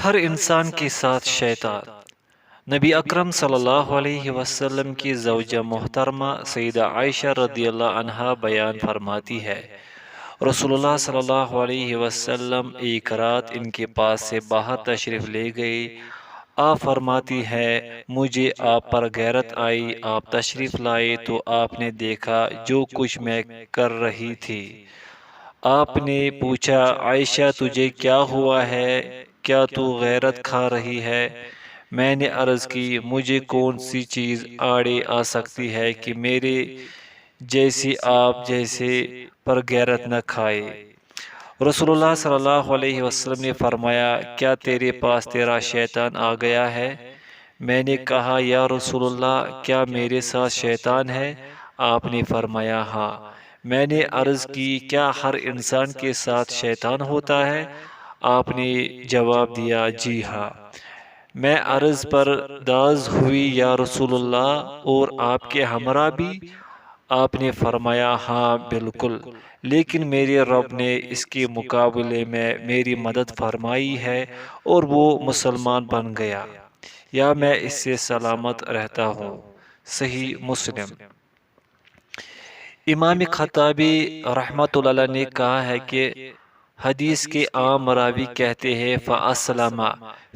ہر انسان کے ساتھ شیطان۔ نبی اکرم صلی اللہ علیہ وسلم کی زوجہ محترمہ سیدہ عائشہ رضی اللہ عنہا بیان فرماتی ہے، رسول اللہ صلی اللہ علیہ وسلم ایک رات ان کے پاس سے باہر تشریف لے گئے۔ آپ فرماتی ہے، مجھے آپ پر غیرت آئی، آپ تشریف لائے تو آپ نے دیکھا جو کچھ میں کر رہی تھی۔ آپ نے پوچھا، عائشہ تجھے کیا ہوا ہے؟ کیا تو غیرت کھا رہی ہے؟ میں نے عرض کی، مجھے کون سی چیز آڑے آ سکتی ہے کہ میرے جیسی آپ جیسے پر غیرت نہ کھائے۔ رسول اللہ صلی اللہ علیہ وسلم نے فرمایا، کیا تیرے پاس تیرا شیطان آ گیا ہے؟ میں نے کہا، یا رسول اللہ کیا میرے ساتھ شیطان ہے؟ آپ نے فرمایا، ہاں۔ میں نے عرض کی، کیا ہر انسان کے ساتھ شیطان ہوتا ہے؟ آپ نے جواب دیا، جی ہاں۔ میں عرض پر داز ہوئی، یا رسول اللہ اور آپ کے ہمراہ بھی؟ آپ نے فرمایا، ہاں بالکل، لیکن میرے رب نے اس کے مقابلے میں میری مدد فرمائی ہے اور وہ مسلمان بن گیا، یا میں اس سے سلامت رہتا ہوں۔ صحیح مسلم۔ امام خطابی رحمۃ اللہ علیہ نے کہا ہے کہ حدیث کے عام راوی کہتے ہیں فَأَسْلَمَ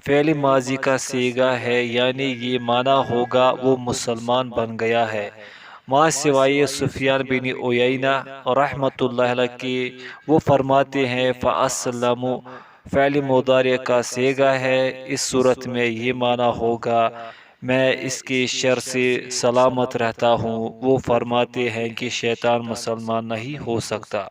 فعل ماضی کا صیغہ ہے، یعنی یہ معنی ہوگا وہ مسلمان بن گیا ہے۔ ماں سوائے سفیان بن عیینہ رحمۃ اللہ علیہ کے، وہ فرماتے ہیں فَأَسْلَمُ فعل مضارع کا صیغہ ہے، اس صورت میں یہ معنی ہوگا میں اس کے شر سے سلامت رہتا ہوں۔ وہ فرماتے ہیں کہ شیطان مسلمان نہیں ہو سکتا۔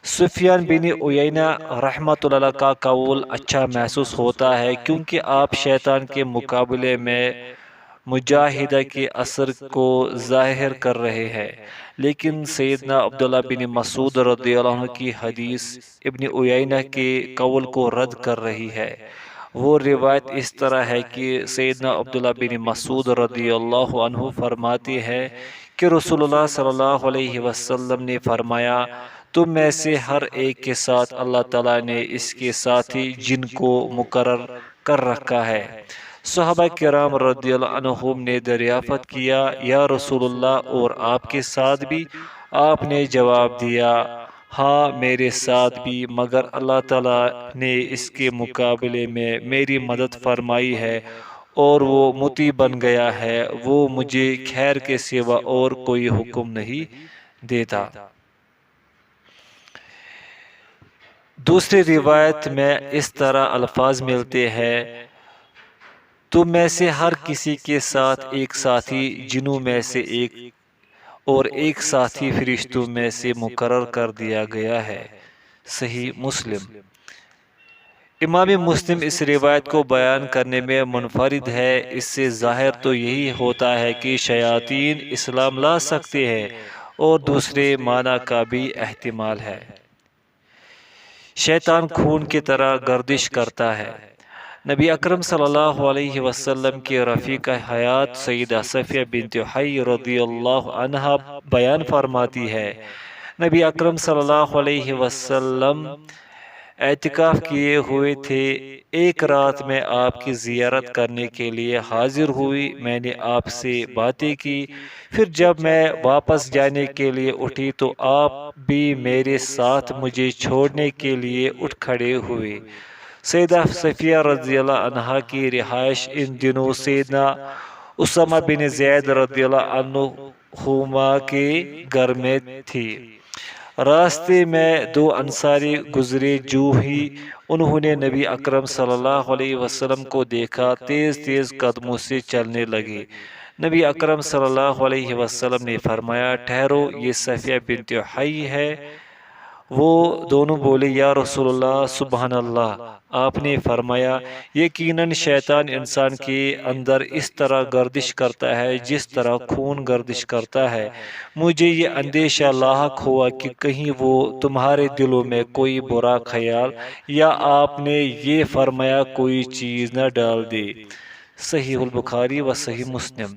سفیان بن عیینہ رحمۃ اللہ کا قول اچھا محسوس ہوتا ہے، کیونکہ آپ شیطان کے مقابلے میں مجاہدہ کے اثر کو ظاہر کر رہے ہیں، لیکن سیدنا عبداللہ بن مسعود رضی اللہ عنہ کی حدیث ابن عیینہ کے قول کو رد کر رہی ہے۔ وہ روایت اس طرح ہے کہ سیدنا عبداللہ بن مسعود رضی اللہ عنہ فرماتے ہیں کہ رسول اللہ صلی اللہ علیہ وسلم نے فرمایا، تم میں سے ہر ایک کے ساتھ اللہ تعالیٰ نے اس کے ساتھی جن کو مقرر کر رکھا ہے۔ صحابہ کرام رضی اللہ عنہم نے دریافت کیا، یا رسول اللہ اور آپ کے ساتھ بھی؟ آپ نے جواب دیا، ہاں میرے ساتھ بھی، مگر اللہ تعالیٰ نے اس کے مقابلے میں میری مدد فرمائی ہے اور وہ مطیع بن گیا ہے، وہ مجھے خیر کے سوا اور کوئی حکم نہیں دیتا۔ دوسری روایت میں اس طرح الفاظ ملتے ہیں، تم میں سے ہر کسی کے ساتھ ایک ساتھی جنوں میں سے ایک اور ایک ساتھی فرشتوں میں سے مقرر کر دیا گیا ہے۔ صحیح مسلم۔ امام مسلم اس روایت کو بیان کرنے میں منفرد ہے۔ اس سے ظاہر تو یہی ہوتا ہے کہ شیاطین اسلام لا سکتے ہیں، اور دوسرے معنی کا بھی احتمال ہے۔ شیطان خون کی طرح گردش کرتا ہے۔ نبی اکرم صلی اللہ علیہ وسلم کے رفیقہ حیات سیدہ صفیہ بنت حی رضی اللہ عنہا بیان فرماتی ہے، نبی اکرم صلی اللہ علیہ وسلم اعتکاف کیے ہوئے تھے۔ ایک رات میں آپ کی زیارت کرنے کے لیے حاضر ہوئی، میں نے آپ سے باتیں کی، پھر جب میں واپس جانے کے لیے اٹھی تو آپ بھی میرے ساتھ مجھے چھوڑنے کے لیے اٹھ کھڑے ہوئے۔ سیدہ صفیہ رضی اللہ عنہا کی رہائش ان دنوں سیدنا اسامہ بن زید رضی اللہ عنہما کے گھر میں تھی۔ راستے میں دو انصاری گزرے، جو ہی انہوں نے نبی اکرم صلی اللہ علیہ وسلم کو دیکھا، تیز تیز قدموں سے چلنے لگے۔ نبی اکرم صلی اللہ علیہ وسلم نے فرمایا، ٹھہرو، یہ صفیہ بنت حی ہے۔ وہ دونوں بولے، یا رسول اللہ سبحان اللہ۔ آپ نے فرمایا، یقیناً شیطان انسان کے اندر اس طرح گردش کرتا ہے جس طرح خون گردش کرتا ہے۔ مجھے یہ اندیشہ لاحق ہوا کہ کہیں وہ تمہارے دلوں میں کوئی برا خیال یا آپ نے یہ فرمایا کوئی چیز نہ ڈال دے۔ صحیح البخاری و صحیح مسلم۔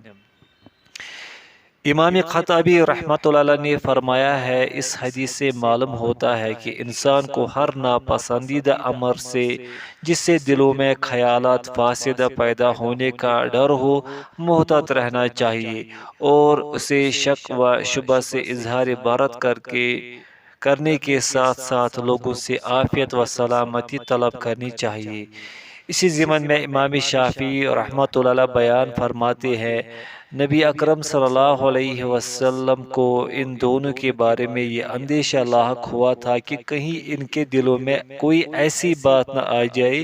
امام خطابی رحمۃ اللہ علیہ نے فرمایا ہے، اس حدیث سے معلوم ہوتا ہے کہ انسان کو ہر ناپسندیدہ امر سے جس سے دلوں میں خیالات فاسدہ پیدا ہونے کا ڈر ہو محتاط رہنا چاہیے، اور اسے شک و شبہ سے اظہار عبارت کرنے کے ساتھ ساتھ لوگوں سے عافیت و سلامتی طلب کرنی چاہیے۔ اسی ضمن میں امام شافعی رحمۃ اللہ علیہ بیان فرماتے ہیں، نبی اکرم صلی اللہ علیہ وسلم کو ان دونوں کے بارے میں یہ اندیشہ لاحق ہوا تھا کہ کہیں ان کے دلوں میں کوئی ایسی بات نہ آ جائے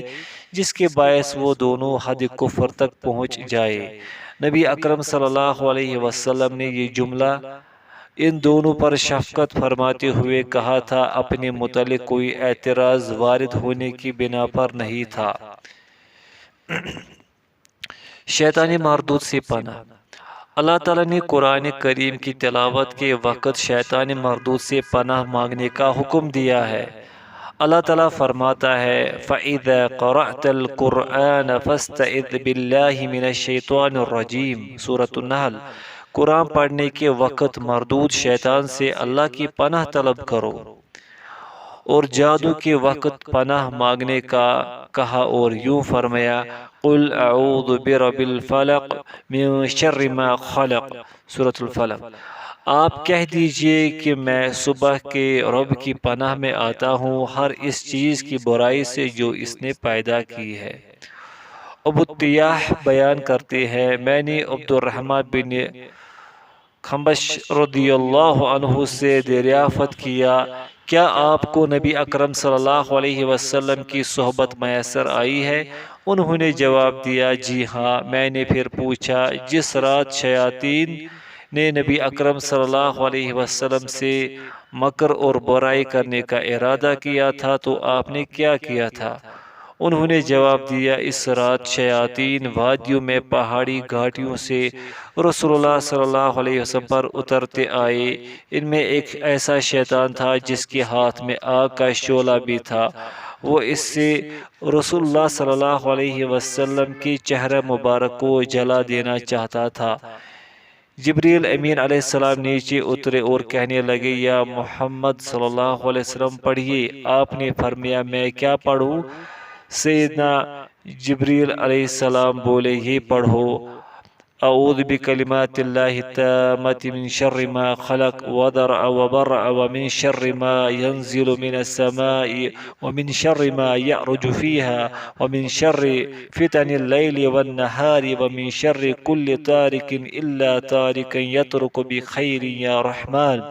جس کے باعث وہ دونوں حد کفر تک پہنچ جائے۔ نبی اکرم صلی اللہ علیہ وسلم نے یہ جملہ ان دونوں پر شفقت فرماتے ہوئے کہا تھا، اپنے متعلق کوئی اعتراض وارد ہونے کی بنا پر نہیں تھا۔ شیطانی مردود سے پناہ۔ اللہ تعالیٰ نے قرآن کریم کی تلاوت کے وقت شیطان مردود سے پناہ مانگنے کا حکم دیا ہے۔ اللہ تعالیٰ فرماتا ہے، فَإِذَا قَرَأْتَ الْقُرْآنَ فَاسْتَعِذْ بِاللَّهِ مِنَ الشَّيْطَانِ الرَّجِيمِ سورۃ النحل۔ قرآن پڑھنے کے وقت مردود شیطان سے اللہ کی پناہ طلب کرو، اور جادو کے وقت پناہ مانگنے کا کہا اور یوں فرمایا، قُلْ أَعُوذُ بِرَبِّ الْفَلَقِ مِنْ شَرِّ مَا خَلَقَ سورۃ الفلق۔ آپ کہہ دیجئے کہ میں صبح کے رب کی پناہ میں آتا ہوں ہر اس چیز کی برائی سے جو اس نے پیدا کی ہے۔ ابو التیاح بیان کرتے ہیں، میں نے عبد الرحمن بن خنبش رضی اللہ عنہ سے دریافت کیا، کیا آپ کو نبی اکرم صلی اللہ علیہ وسلم کی صحبت میسر آئی ہے؟ انہوں نے جواب دیا، جی ہاں۔ میں نے پھر پوچھا، جس رات شیاطین نے نبی اکرم صلی اللہ علیہ وسلم سے مکر اور برائی کرنے کا ارادہ کیا تھا تو آپ نے کیا کیا تھا؟ انہوں نے جواب دیا، اس رات شیاطین وادیوں میں پہاڑی گھاٹیوں سے رسول اللہ صلی اللہ علیہ وسلم پر اترتے آئے۔ ان میں ایک ایسا شیطان تھا جس کے ہاتھ میں آگ کا شعلہ بھی تھا، وہ اس سے رسول اللہ صلی اللہ علیہ وسلم کی چہرہ مبارک کو جلا دینا چاہتا تھا۔ جبریل امین علیہ السلام نیچے اترے اور کہنے لگے، یا محمد صلی اللہ علیہ وسلم پڑھیے۔ آپ نے فرمایا، میں کیا پڑھوں؟ سیدنا جبریل علیہ السلام بولے، یہ پڑھو، اعوذ بکلمات اللہ التامۃ من شر ما خلق وذرأ وبرأ ومن شر ما ينزل من السماء ومن شر ما يعرج فيها ومن شر فتن الليل والنهار ومن شر كل طارق إلا طارقا يطرق بخير یا رحمان۔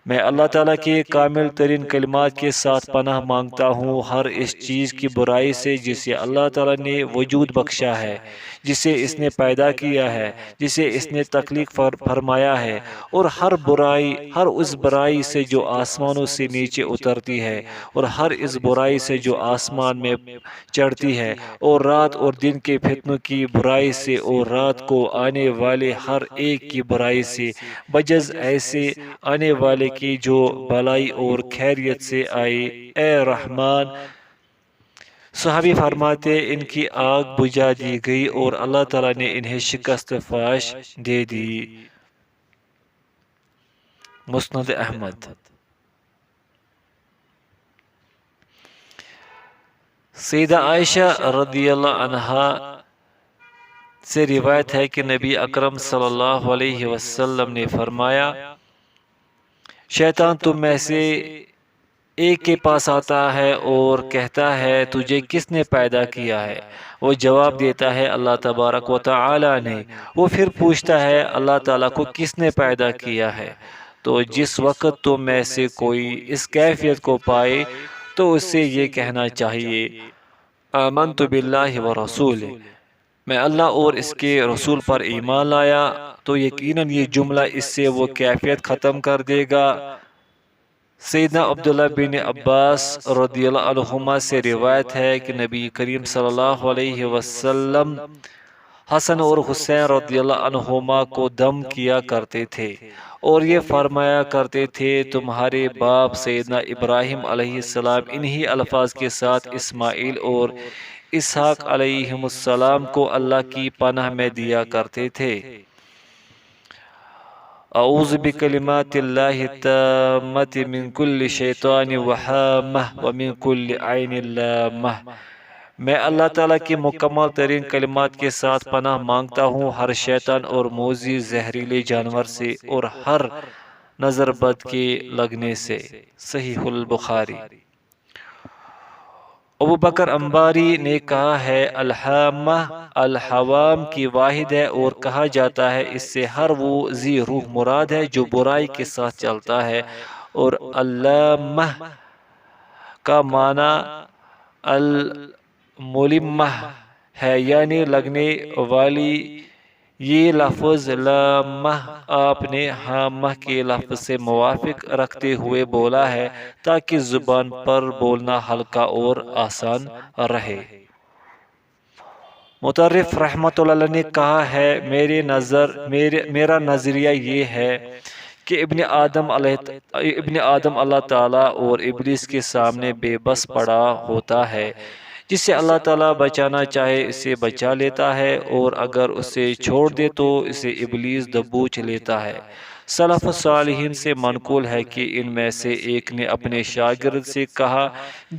میں اللہ تعالیٰ کے کامل ترین کلمات کے ساتھ پناہ مانگتا ہوں ہر اس چیز کی برائی سے جسے اللہ تعالیٰ نے وجود بخشا ہے، جسے اس نے پیدا کیا ہے، جسے اس نے تخلیق فرمایا ہے، اور ہر اس برائی سے جو آسمانوں سے نیچے اترتی ہے، اور ہر اس برائی سے جو آسمان میں چڑھتی ہے، اور رات اور دن کے فتنوں کی برائی سے، اور رات کو آنے والے ہر ایک کی برائی سے، بجز ایسے آنے والے کی جو بھلائی اور خیریت سے آئے، اے رحمان۔ صحابی فرماتے، ان کی آگ بجھا دی گئی اور اللہ تعالیٰ نے انہیں شکست فاش دے دی۔ مسند احمد۔ سیدہ عائشہ رضی اللہ عنہا سے روایت ہے کہ نبی اکرم صلی اللہ علیہ وسلم نے فرمایا، شیطان تم میں سے ایک کے پاس آتا ہے اور کہتا ہے، تجھے کس نے پیدا کیا ہے؟ وہ جواب دیتا ہے، اللہ تبارک و تعالی نے۔ وہ پھر پوچھتا ہے، اللہ تعالیٰ کو کس نے پیدا کیا ہے؟ تو جس وقت تم میں سے کوئی اس کیفیت کو پائے تو اس سے یہ کہنا چاہیے، آمنت باللہ و رسول، میں اللہ اور اس کے رسول پر ایمان لایا، تو یقیناً یہ جملہ اس سے وہ کیفیت ختم کر دے گا۔ سیدنا عبداللہ بن عباس رضی اللہ عنہما سے روایت ہے کہ نبی کریم صلی اللہ علیہ وسلم حسن اور حسین رضی اللہ عنہما کو دم کیا کرتے تھے اور یہ فرمایا کرتے تھے، تمہارے باپ سیدنا ابراہیم علیہ السلام انہی الفاظ کے ساتھ اسماعیل اور اسحاق علیہ السلام کو اللہ کی پناہ میں دیا کرتے تھے۔ اعوذ بکلمات اللہ التامۃ من کل شیطان وہامہ ومن کل عین لامہ، میں اللہ تعالیٰ کے مکمل ترین کلمات کے ساتھ پناہ مانگتا ہوں ہر شیطان اور موذی زہریلے جانور سے اور ہر نظر بد کے لگنے سے۔ صحیح البخاری۔ ابو بکر انباری نے کہا ہے الحامہ الحوام کی واحد ہے اور کہا جاتا ہے اس سے ہر وہ ذی روح مراد ہے جو برائی کے ساتھ چلتا ہے، اور اللامہ کا معنی الملمہ ہے یعنی لگنے والی۔ یہ لفظ لامہ آپ نے ہامہ کے لفظ سے موافق رکھتے ہوئے بولا ہے تاکہ زبان پر بولنا ہلکا اور آسان رہے۔ مطرف رحمۃ اللہ علیہ نے کہا ہے میرا نظریہ یہ ہے کہ ابن آدم اللہ تعالیٰ اور ابلیس کے سامنے بے بس پڑا ہوتا ہے، جسے اللہ تعالیٰ بچانا چاہے اسے بچا لیتا ہے اور اگر اسے چھوڑ دے تو اسے ابلیس دبوچ لیتا ہے۔ سلف صالحین سے منقول ہے کہ ان میں سے ایک نے اپنے شاگرد سے کہا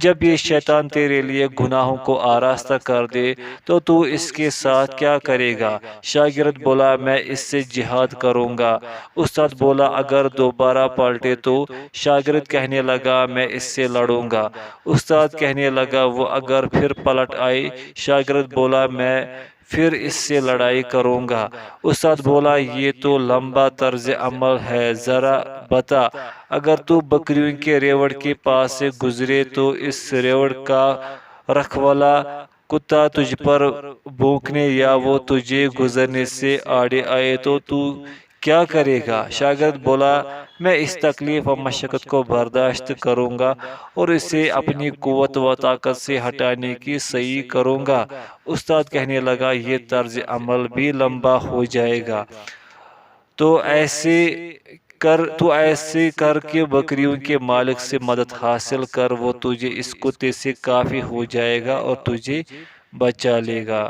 جب یہ شیطان تیرے لیے گناہوں کو آراستہ کر دے تو تو اس کے ساتھ کیا کرے گا؟ شاگرد بولا میں اس سے جہاد کروں گا۔ استاد بولا اگر دوبارہ پلٹے تو؟ شاگرد کہنے لگا میں اس سے لڑوں گا۔ استاد کہنے لگا وہ اگر پھر پلٹ آئی؟ شاگرد بولا میں پھر اس سے لڑائی کروں گا۔ استاد بولا یہ تو لمبا طرز عمل ہے، ذرا بتا اگر تو بکریوں کے ریوڑ کے پاس سے گزرے تو اس ریوڑ کا رکھوالا کتا تجھ پر بھونکنے یا وہ تجھے گزرنے سے آڑے آئے تو تو کیا کرے گا؟ شاگرد بولا میں اس تکلیف و مشقت کو برداشت کروں گا اور اسے اپنی قوت و طاقت سے ہٹانے کی سعی کروں گا۔ استاد کہنے لگا یہ طرز عمل بھی لمبا ہو جائے گا، تو ایسے کر کے بکریوں کے مالک سے مدد حاصل کر، وہ تجھے اس کتے سے کافی ہو جائے گا اور تجھے بچا لے گا۔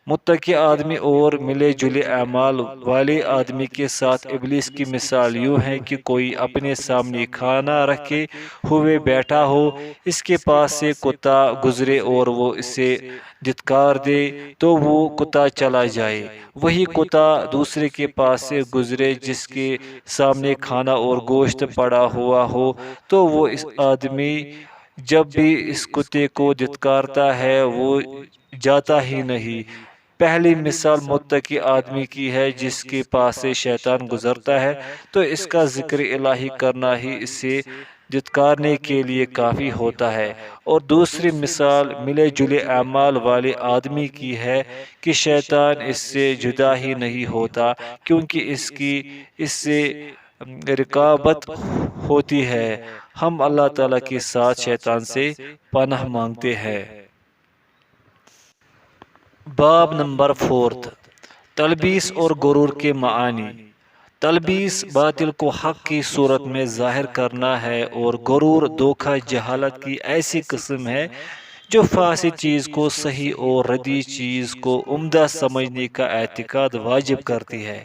متقی آدمی اور ملے جلے اعمال والے آدمی کے ساتھ ابلیس کی مثال یوں ہے کہ کوئی اپنے سامنے کھانا رکھے ہوئے بیٹھا ہو، اس کے پاس سے کتا گزرے اور وہ اسے دھتکار دے تو وہ کتا چلا جائے۔ وہی کتا دوسرے کے پاس سے گزرے جس کے سامنے کھانا اور گوشت پڑا ہوا ہو تو وہ اس آدمی جب بھی اس کتے کو دھتکارتا ہے وہ جاتا ہی نہیں۔ پہلی مثال متقی آدمی کی ہے جس کے پاس سے شیطان گزرتا ہے تو اس کا ذکر الہی کرنا ہی اسے دھتکارنے کے لیے کافی ہوتا ہے، اور دوسری مثال ملے جلے اعمال والے آدمی کی ہے کہ شیطان اس سے جدا ہی نہیں ہوتا کیونکہ اس سے رقابت ہوتی ہے۔ ہم اللہ تعالیٰ کے ساتھ شیطان سے پناہ مانگتے ہیں۔ باب نمبر 4، تلبیس اور غرور کے معانی۔ تلبیس باطل کو حق کی صورت میں ظاہر کرنا ہے، اور غرور دھوکہ جہالت کی ایسی قسم ہے جو فاسد چیز کو صحیح اور ردیء چیز کو عمدہ سمجھنے کا اعتقاد واجب کرتی ہے۔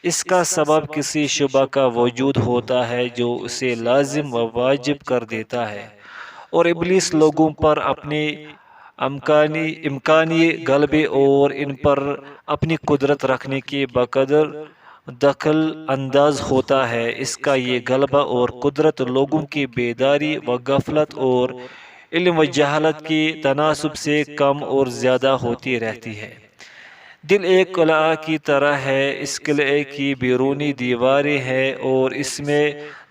اس کا سبب کسی شبہ کا وجود ہوتا ہے جو اسے لازم و واجب کر دیتا ہے، اور ابلیس لوگوں پر اپنے امکانی غلبے اور ان پر اپنی قدرت رکھنے کے بقدر دخل انداز ہوتا ہے۔ اس کا یہ غلبہ اور قدرت لوگوں کی بیداری و غفلت اور علم و جہالت کے تناسب سے کم اور زیادہ ہوتی رہتی ہے۔ دل ایک قلعہ کی طرح ہے، اس قلعے کی بیرونی دیواریں ہیں اور اس میں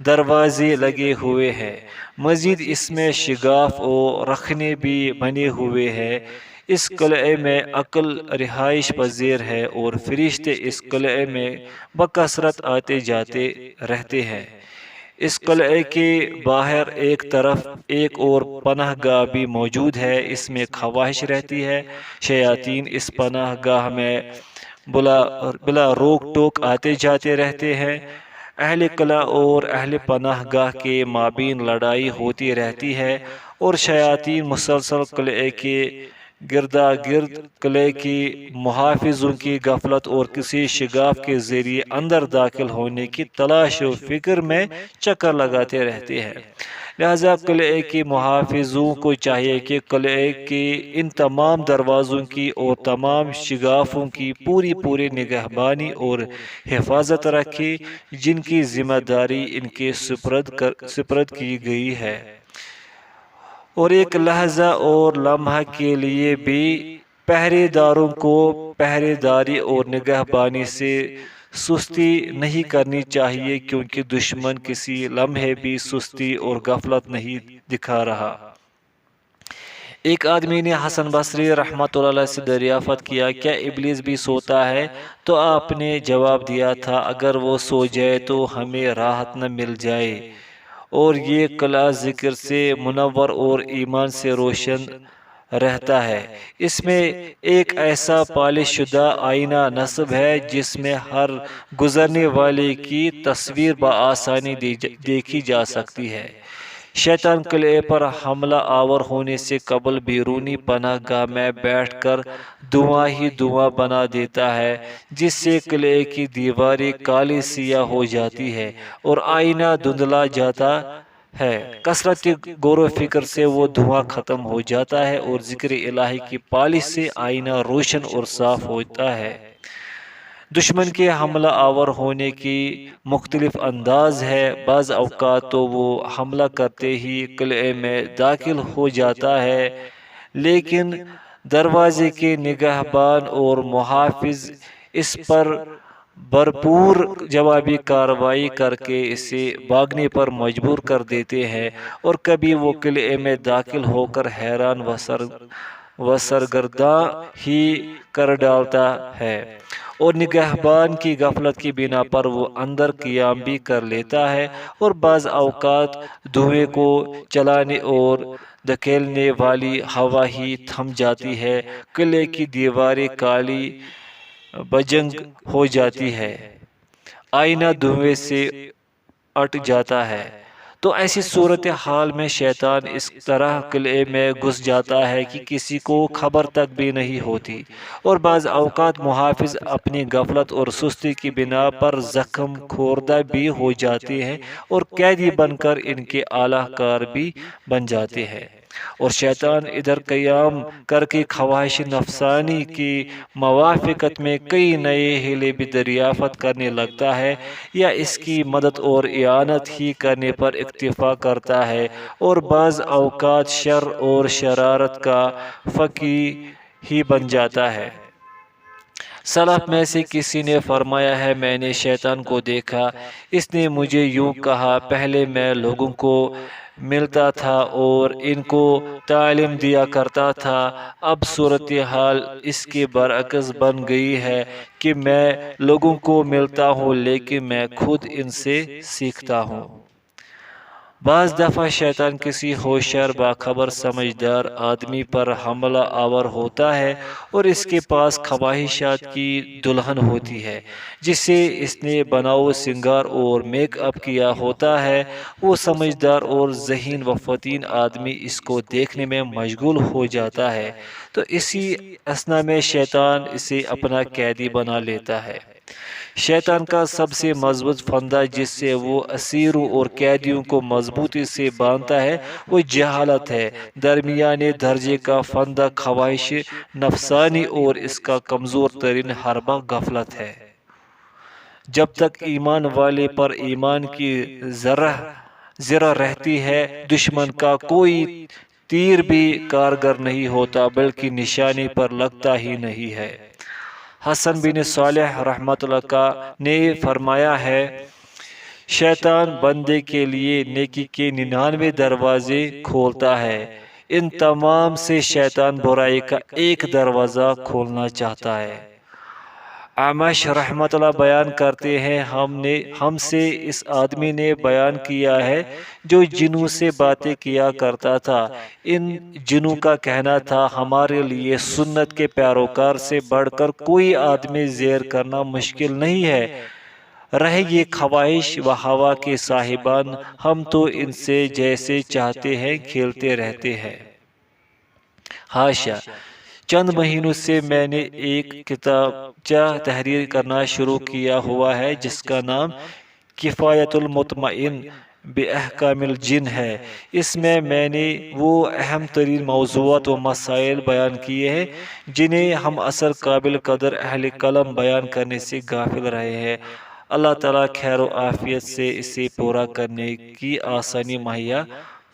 دروازے لگے ہوئے ہیں، مزید اس میں شگاف و رخنے بھی بنے ہوئے ہیں۔ اس قلعے میں عقل رہائش پذیر ہے اور فرشتے اس قلعے میں بکثرت آتے جاتے رہتے ہیں۔ اس قلعے کے باہر ایک طرف ایک اور پناہ گاہ بھی موجود ہے، اس میں خواہش رہتی ہے۔ شیاطین اس پناہ گاہ میں بلا روک ٹوک آتے جاتے رہتے ہیں۔ اہل قلعہ اور اہل پناہ گاہ کے مابین لڑائی ہوتی رہتی ہے، اور شیاطین مسلسل قلعے کے گردا گرد قلعے کی محافظوں کی غفلت اور کسی شگاف کے ذریعے اندر داخل ہونے کی تلاش و فکر میں چکر لگاتے رہتے ہیں۔ لہذا قلعے کی محافظوں کو چاہیے کہ قلعے کے ان تمام دروازوں کی اور تمام شگافوں کی پوری نگہبانی اور حفاظت رکھے جن کی ذمہ داری ان کے سپرد کی گئی ہے، اور ایک لحظہ اور لمحہ کے لیے بھی پہرے داروں کو پہرے داری اور نگہبانی سے سستی نہیں کرنی چاہیے، کیونکہ دشمن کسی لمحے بھی سستی اور غفلت نہیں دکھا رہا۔ ایک آدمی نے حسن بصری رحمۃ اللہ علیہ سے دریافت کیا، کیا ابلیس بھی سوتا ہے؟ تو آپ نے جواب دیا تھا، اگر وہ سو جائے تو ہمیں راحت نہ مل جائے، اور یہ قلعہ ذکر سے منور اور ایمان سے روشن رہتا ہے۔ اس میں ایک ایسا پالش شدہ آئینہ نصب ہے جس میں ہر گزرنے والے کی تصویر بآسانی دیکھی جا سکتی ہے۔ شیطان قلعے پر حملہ آور ہونے سے قبل بیرونی پناہ گاہ میں بیٹھ کر دھواں ہی دھواں بنا دیتا ہے، جس سے قلعے کی دیواریں کالی سیاہ ہو جاتی ہے اور آئینہ دھندلا جاتا ہے۔ کثرت غور و فکر سے وہ دھواں ختم ہو جاتا ہے اور ذکر الہی کی پالش سے آئینہ روشن اور صاف ہوتا ہے۔ دشمن کے حملہ آور ہونے کی مختلف انداز ہے۔ بعض اوقات تو وہ حملہ کرتے ہی قلعے میں داخل ہو جاتا ہے، لیکن دروازے کے نگہبان اور محافظ اس پر بھرپور جوابی کارروائی کر کے اسے بھاگنے پر مجبور کر دیتے ہیں، اور کبھی وہ قلعے میں داخل ہو کر حیران و سرگرداں ہی کر ڈالتا ہے، اور نگہبان کی غفلت کی بنا پر وہ اندر قیام بھی کر لیتا ہے، اور بعض اوقات دھوئے کو چلانے اور دھکیلنے والی ہوا ہی تھم جاتی ہے، قلعے کی دیواریں کالی بجنگ ہو جاتی ہے، آئینہ دھوئے سے اٹ جاتا ہے۔ تو ایسی صورتحال میں شیطان اس طرح قلعے میں گھس جاتا ہے کہ کسی کو خبر تک بھی نہیں ہوتی، اور بعض اوقات محافظ اپنی غفلت اور سستی کی بنا پر زخم خوردہ بھی ہو جاتے ہیں اور قیدی بن کر ان کے اعلی کار بھی بن جاتے ہیں، اور شیطان ادھر قیام کر کے خواہش نفسانی کی موافقت میں کئی نئے ہیلے بھی دریافت کرنے لگتا ہے، یا اس کی مدد اور اعانت ہی کرنے پر اکتفا کرتا ہے، اور بعض اوقات شر اور شرارت کا فقی ہی بن جاتا ہے۔ سلف میں سے کسی نے فرمایا ہے، میں نے شیطان کو دیکھا، اس نے مجھے یوں کہا، پہلے میں لوگوں کو ملتا تھا اور ان کو تعلیم دیا کرتا تھا، اب صورتحال اس کے برعکس بن گئی ہے کہ میں لوگوں کو ملتا ہوں لیکن میں خود ان سے سیکھتا ہوں۔ بعض دفعہ شیطان کسی ہوشیار باخبر سمجھدار آدمی پر حملہ آور ہوتا ہے اور اس کے پاس خواہشات کی دلہن ہوتی ہے جسے اس نے بناؤ سنگار اور میک اپ کیا ہوتا ہے۔ وہ سمجھدار اور ذہین و فطن آدمی اس کو دیکھنے میں مشغول ہو جاتا ہے، تو اسی اثنا میں شیطان اسے اپنا قیدی بنا لیتا ہے۔ شیطان کا سب سے مضبوط فندہ جس سے وہ اسیروں اور قیدیوں کو مضبوطی سے باندھتا ہے وہ جہالت ہے۔ درمیانے درجے کا فندہ خواہش نفسانی اور اس کا کمزور ترین حربہ غفلت ہے۔ جب تک ایمان والے پر ایمان کی ذرہ رہتی ہے، دشمن کا کوئی تیر بھی کارگر نہیں ہوتا بلکہ نشانے پر لگتا ہی نہیں ہے۔ حسن بن صالح رحمۃ اللہ نے فرمایا ہے، شیطان بندے کے لیے نیکی کے 99 دروازے کھولتا ہے، ان تمام سے شیطان برائی کا ایک دروازہ کھولنا چاہتا ہے۔ اعمش رحمۃ اللہ بیان کرتے ہیں، ہم سے اس آدمی نے بیان کیا ہے جو جنوں سے باتیں کیا کرتا تھا، ان جنوں کا کہنا تھا، ہمارے لیے سنت کے پیروکار سے بڑھ کر کوئی آدمی زیر کرنا مشکل نہیں ہے، رہے یہ خواہش و ہوا کے صاحبان، ہم تو ان سے جیسے چاہتے ہیں کھیلتے رہتے ہیں۔ حاشا، چند مہینوں سے میں نے ایک کتابچہ تحریر کرنا شروع کیا ہوا ہے جس کا نام کفایت المطمئن بأحکام الجن ہے۔ اس میں نے وہ اہم ترین موضوعات و مسائل بیان کیے ہیں جنہیں ہم اثر قابل قدر اہل قلم بیان کرنے سے غافل رہے ہیں۔ اللہ تعالیٰ خیر و عافیت سے اسے پورا کرنے کی آسانی مہیا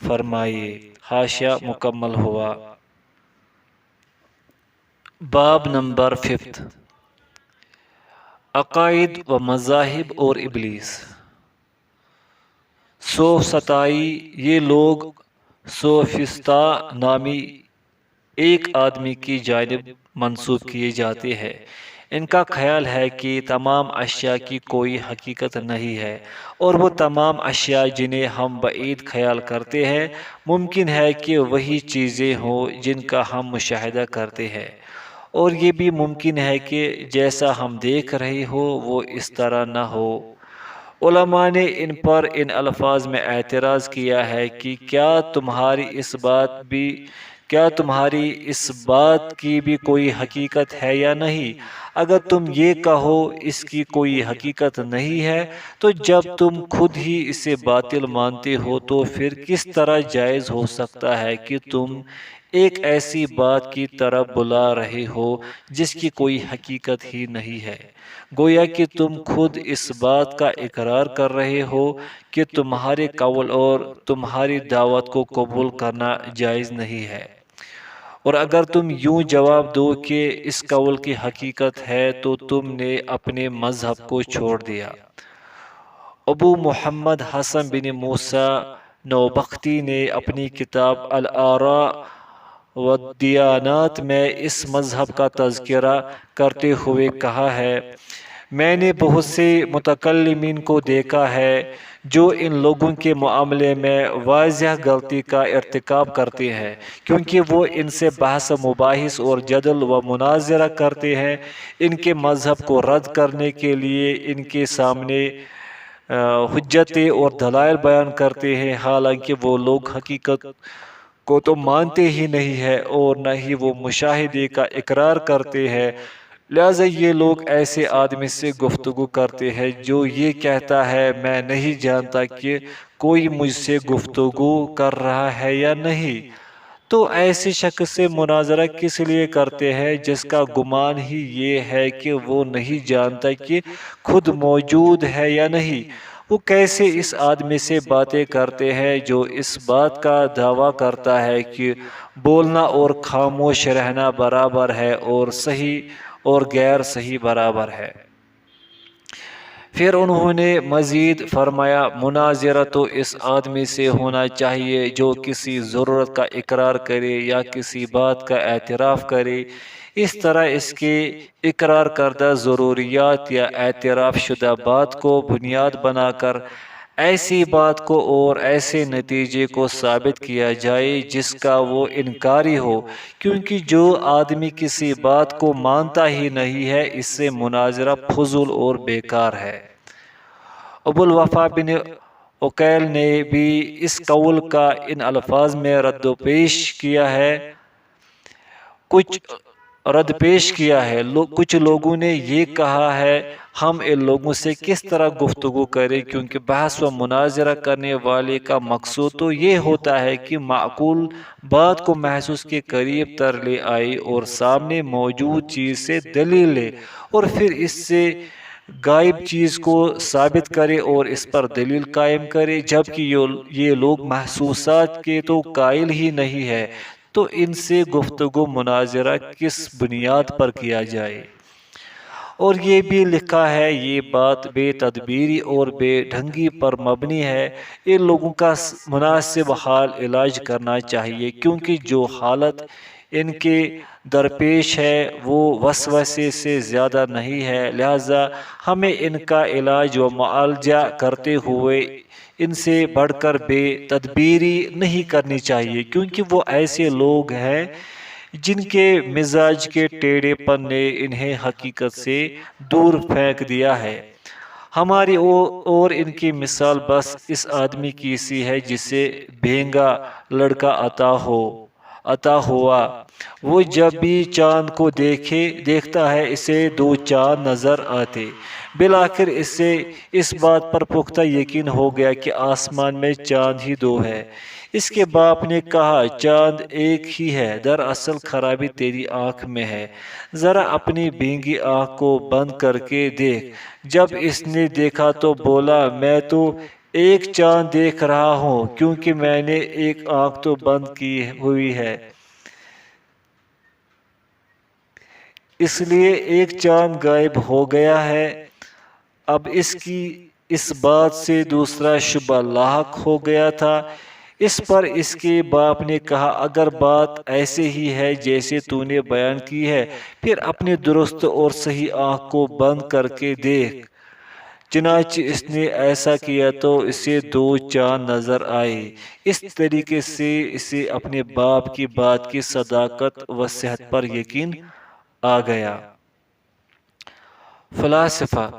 فرمائے۔ حاشیہ مکمل ہوا۔ باب نمبر 5، عقائد و مذاہب اور ابلیس۔ سوفسطائی، یہ لوگ سوفسطا نامی ایک آدمی کی جانب منسوب کیے جاتے ہیں۔ ان کا خیال ہے کہ تمام اشیاء کی کوئی حقیقت نہیں ہے، اور وہ تمام اشیاء جنہیں ہم بعید خیال کرتے ہیں ممکن ہے کہ وہی چیزیں ہوں جن کا ہم مشاہدہ کرتے ہیں، اور یہ بھی ممکن ہے کہ جیسا ہم دیکھ رہے ہو وہ اس طرح نہ ہو۔ علماء نے ان پر ان الفاظ میں اعتراض کیا ہے کہ کیا تمہاری اس بات کی بھی کوئی حقیقت ہے یا نہیں؟ اگر تم یہ کہو اس کی کوئی حقیقت نہیں ہے تو جب تم خود ہی اسے باطل مانتے ہو تو پھر کس طرح جائز ہو سکتا ہے کہ تم ایک ایسی بات کی طرف بلا رہے ہو جس کی کوئی حقیقت ہی نہیں ہے؟ گویا کہ تم خود اس بات کا اقرار کر رہے ہو کہ تمہارے قول اور تمہاری دعوت کو قبول کرنا جائز نہیں ہے، اور اگر تم یوں جواب دو کہ اس قول کی حقیقت ہے تو تم نے اپنے مذہب کو چھوڑ دیا۔ ابو محمد حسن بن موسیٰ نوبختی نے اپنی کتاب الآراء والدیانات میں اس مذہب کا تذکرہ کرتے ہوئے کہا ہے، میں نے بہت سے متکلمین کو دیکھا ہے جو ان لوگوں کے معاملے میں واضح غلطی کا ارتکاب کرتے ہیں، کیونکہ وہ ان سے بحث مباحث اور جدل و مناظرہ کرتے ہیں، ان کے مذہب کو رد کرنے کے لیے ان کے سامنے حجتیں اور دلائل بیان کرتے ہیں، حالانکہ وہ لوگ حقیقت کو تو مانتے ہی نہیں ہیں اور نہ ہی وہ مشاہدے کا اقرار کرتے ہیں۔ لہذا یہ لوگ ایسے آدمی سے گفتگو کرتے ہیں جو یہ کہتا ہے میں نہیں جانتا کہ کوئی مجھ سے گفتگو کر رہا ہے یا نہیں، تو ایسے شخص سے مناظرہ کس لیے کرتے ہیں جس کا گمان ہی یہ ہے کہ وہ نہیں جانتا کہ خود موجود ہے یا نہیں؟ وہ کیسے اس آدمی سے باتیں کرتے ہیں جو اس بات کا دعویٰ کرتا ہے کہ بولنا اور خاموش رہنا برابر ہے اور صحیح اور غیر صحیح برابر ہے؟ پھر انہوں نے مزید فرمایا، مناظرہ تو اس آدمی سے ہونا چاہیے جو کسی ضرورت کا اقرار کرے یا کسی بات کا اعتراف کرے، اس طرح اس کے اقرار کردہ ضروریات یا اعتراف شدہ بات کو بنیاد بنا کر ایسی بات کو اور ایسے نتیجے کو ثابت کیا جائے جس کا وہ انکاری ہو، کیونکہ جو آدمی کسی بات کو مانتا ہی نہیں ہے اس سے مناظرہ فضول اور بیکار ہے۔ ابو الوفا بن عقیل نے بھی اس قول کا ان الفاظ میں رد پیش کیا ہے۔ کچھ لوگوں نے یہ کہا ہے ہم ان لوگوں سے کس طرح گفتگو کریں، کیونکہ بحث و مناظرہ کرنے والے کا مقصود تو یہ ہوتا ہے کہ معقول بات کو محسوس کے قریب تر لے آئے اور سامنے موجود چیز سے دلیل لے اور پھر اس سے غائب چیز کو ثابت کرے اور اس پر دلیل قائم کرے، جبکہ یہ لوگ محسوسات کے تو قائل ہی نہیں ہے، تو ان سے گفتگو مناظرہ کس بنیاد پر کیا جائے؟ اور یہ بھی لکھا ہے یہ بات بے تدبیری اور بے ڈھنگی پر مبنی ہے، ان لوگوں کا مناسب حال علاج کرنا چاہیے، کیونکہ جو حالت ان کے درپیش ہے وہ وسوسے سے زیادہ نہیں ہے، لہذا ہمیں ان کا علاج و معالجہ کرتے ہوئے ان سے بڑھ کر بے تدبیری نہیں کرنی چاہیے، کیونکہ وہ ایسے لوگ ہیں جن کے مزاج کے ٹیڑھے پن نے انہیں حقیقت سے دور پھینک دیا ہے۔ ہماری اور ان کی مثال بس اس آدمی کی سی ہے جسے بھینگا لڑکا عطا ہو، عطا ہوا۔ وہ جب بھی چاند کو دیکھتا ہے اسے دو چاند نظر آتے۔ بالآخر اس سے اس بات پر پختہ یقین ہو گیا کہ آسمان میں چاند ہی دو ہے۔ اس کے باپ نے کہا چاند ایک ہی ہے، دراصل خرابی تیری آنکھ میں ہے، ذرا اپنی بھینگی آنکھ کو بند کر کے دیکھ۔ جب اس نے دیکھا تو بولا میں تو ایک چاند دیکھ رہا ہوں کیونکہ میں نے ایک آنکھ تو بند کی ہوئی ہے، اس لیے ایک چاند غائب ہو گیا ہے۔ اب اس کی اس بات سے دوسرا شبہ لاحق ہو گیا تھا۔ اس پر اس کے باپ نے کہا اگر بات ایسے ہی ہے جیسے تو نے بیان کی ہے پھر اپنی درست اور صحیح آنکھ کو بند کر کے دیکھ۔ چنانچہ اس نے ایسا کیا تو اسے دو چاند نظر آئے۔ اس طریقے سے اسے اپنے باپ کی بات کی صداقت و صحت پر یقین آ گیا۔ فلاسفہ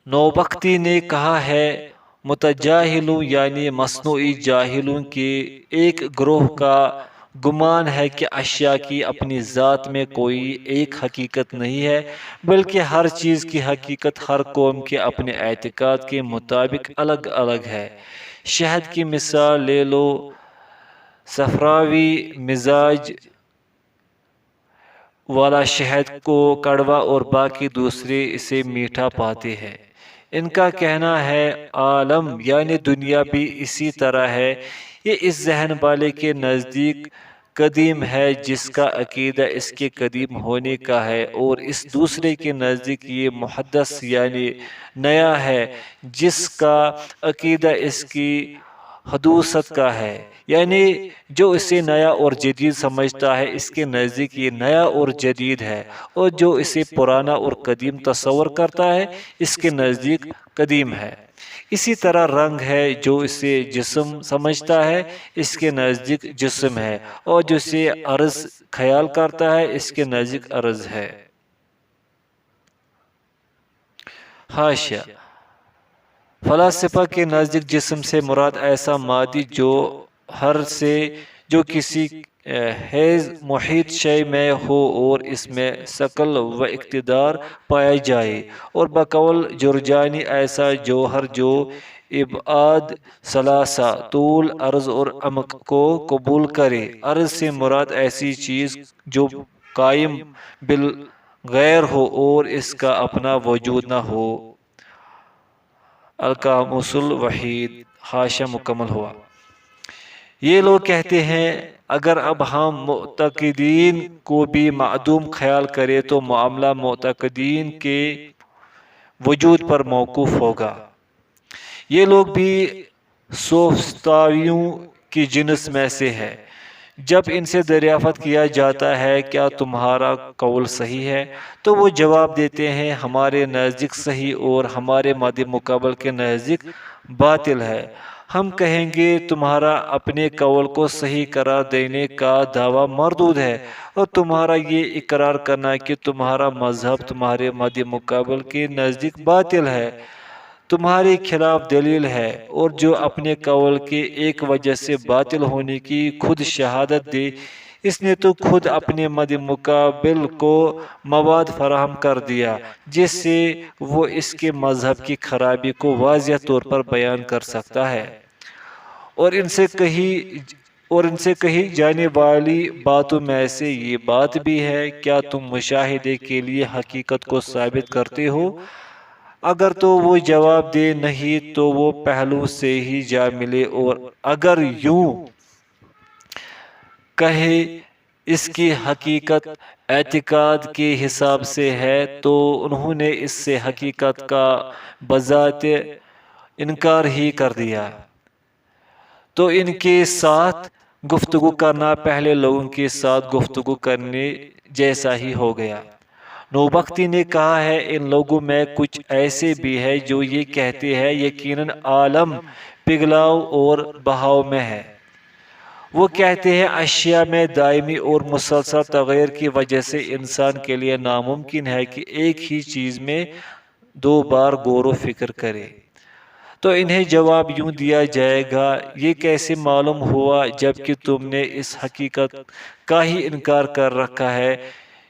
نوبختی نے کہا ہے متجاہلوں یعنی مصنوعی جاہلوں کے ایک گروہ کا گمان ہے کہ اشیاء کی اپنی ذات میں کوئی ایک حقیقت نہیں ہے بلکہ ہر چیز کی حقیقت ہر قوم کے اپنے اعتقاد کے مطابق الگ الگ ہے۔ شہد کی مثال لے لو، صفراوی مزاج والا شہد کو کڑوا اور باقی دوسرے اسے میٹھا پاتے ہیں۔ ان کا کہنا ہے عالم یعنی دنیا بھی اسی طرح ہے، یہ اس ذہن والے کے نزدیک قدیم ہے جس کا عقیدہ اس کے قدیم ہونے کا ہے، اور اس دوسرے کے نزدیک یہ محدث یعنی نیا ہے جس کا عقیدہ اس کی حدوثت کا ہے، یعنی جو اسے نیا اور جدید سمجھتا ہے اس کے نزدیک یہ نیا اور جدید ہے، اور جو اسے پرانا اور قدیم تصور کرتا ہے اس کے نزدیک قدیم ہے۔ اسی طرح رنگ ہے، جو اسے جسم سمجھتا ہے اس کے نزدیک جسم ہے، اور جو اسے عرض خیال کرتا ہے اس کے نزدیک عرض ہے۔ حاشیہ فلاسفہ کے نزدیک جسم سے مراد ایسا مادی جوہر سے جو کسی حیز محیط شے میں ہو اور اس میں ثقل و اقتدار پایا جائے، اور بقول جرجانی ایسا جوہر جو ابعاد ثلاثہ طول، عرض اور عمق کو قبول کرے۔ عرض سے مراد ایسی چیز جو قائم بالغیر ہو اور اس کا اپنا وجود نہ ہو۔ القاموس الوحید۔ حاشیہ مکمل ہوا۔ یہ لوگ کہتے ہیں اگر اب ہم معتقدین کو بھی معدوم خیال کریں تو معاملہ معتقدین کے وجود پر موقوف ہوگا۔ یہ لوگ بھی سوفسطائیوں کی جنس میں سے ہے۔ جب ان سے دریافت کیا جاتا ہے کیا تمہارا قول صحیح ہے تو وہ جواب دیتے ہیں ہمارے نزدیک صحیح اور ہمارے مد مقابل کے نزدیک باطل ہے۔ ہم کہیں گے تمہارا اپنے قول کو صحیح قرار دینے کا دعویٰ مردود ہے، اور تمہارا یہ اقرار کرنا کہ تمہارا مذہب تمہارے مد مقابل کے نزدیک باطل ہے تمہارے خلاف دلیل ہے، اور جو اپنے قول کے ایک وجہ سے باطل ہونے کی خود شہادت دے اس نے تو خود اپنے مد مقابل کو مواد فراہم کر دیا جس سے وہ اس کے مذہب کی خرابی کو واضح طور پر بیان کر سکتا ہے۔ اور ان سے کہی جانے والی باتوں میں سے یہ بات بھی ہے کیا تم مشاہدے کے لیے حقیقت کو ثابت کرتے ہو؟ اگر تو وہ جواب دے نہیں تو وہ پہلو سے ہی جا ملے، اور اگر یوں کہے اس کی حقیقت اعتقاد کے حساب سے ہے تو انہوں نے اس سے حقیقت کا بذات انکار ہی کر دیا۔ تو ان کے ساتھ گفتگو کرنا پہلے لوگوں کے ساتھ گفتگو کرنے جیسا ہی ہو گیا۔ نوبختی نے کہا ہے ان لوگوں میں کچھ ایسے بھی ہیں جو یہ کہتے ہیں یقیناً عالم پگھلاؤ اور بہاؤ میں ہے۔ وہ کہتے ہیں اشیاء میں دائمی اور مسلسل تغیر کی وجہ سے انسان کے لیے ناممکن ہے کہ ایک ہی چیز میں دو بار غور و فکر کرے۔ تو انہیں جواب یوں دیا جائے گا، یہ کیسے معلوم ہوا جبکہ تم نے اس حقیقت کا ہی انکار کر رکھا ہے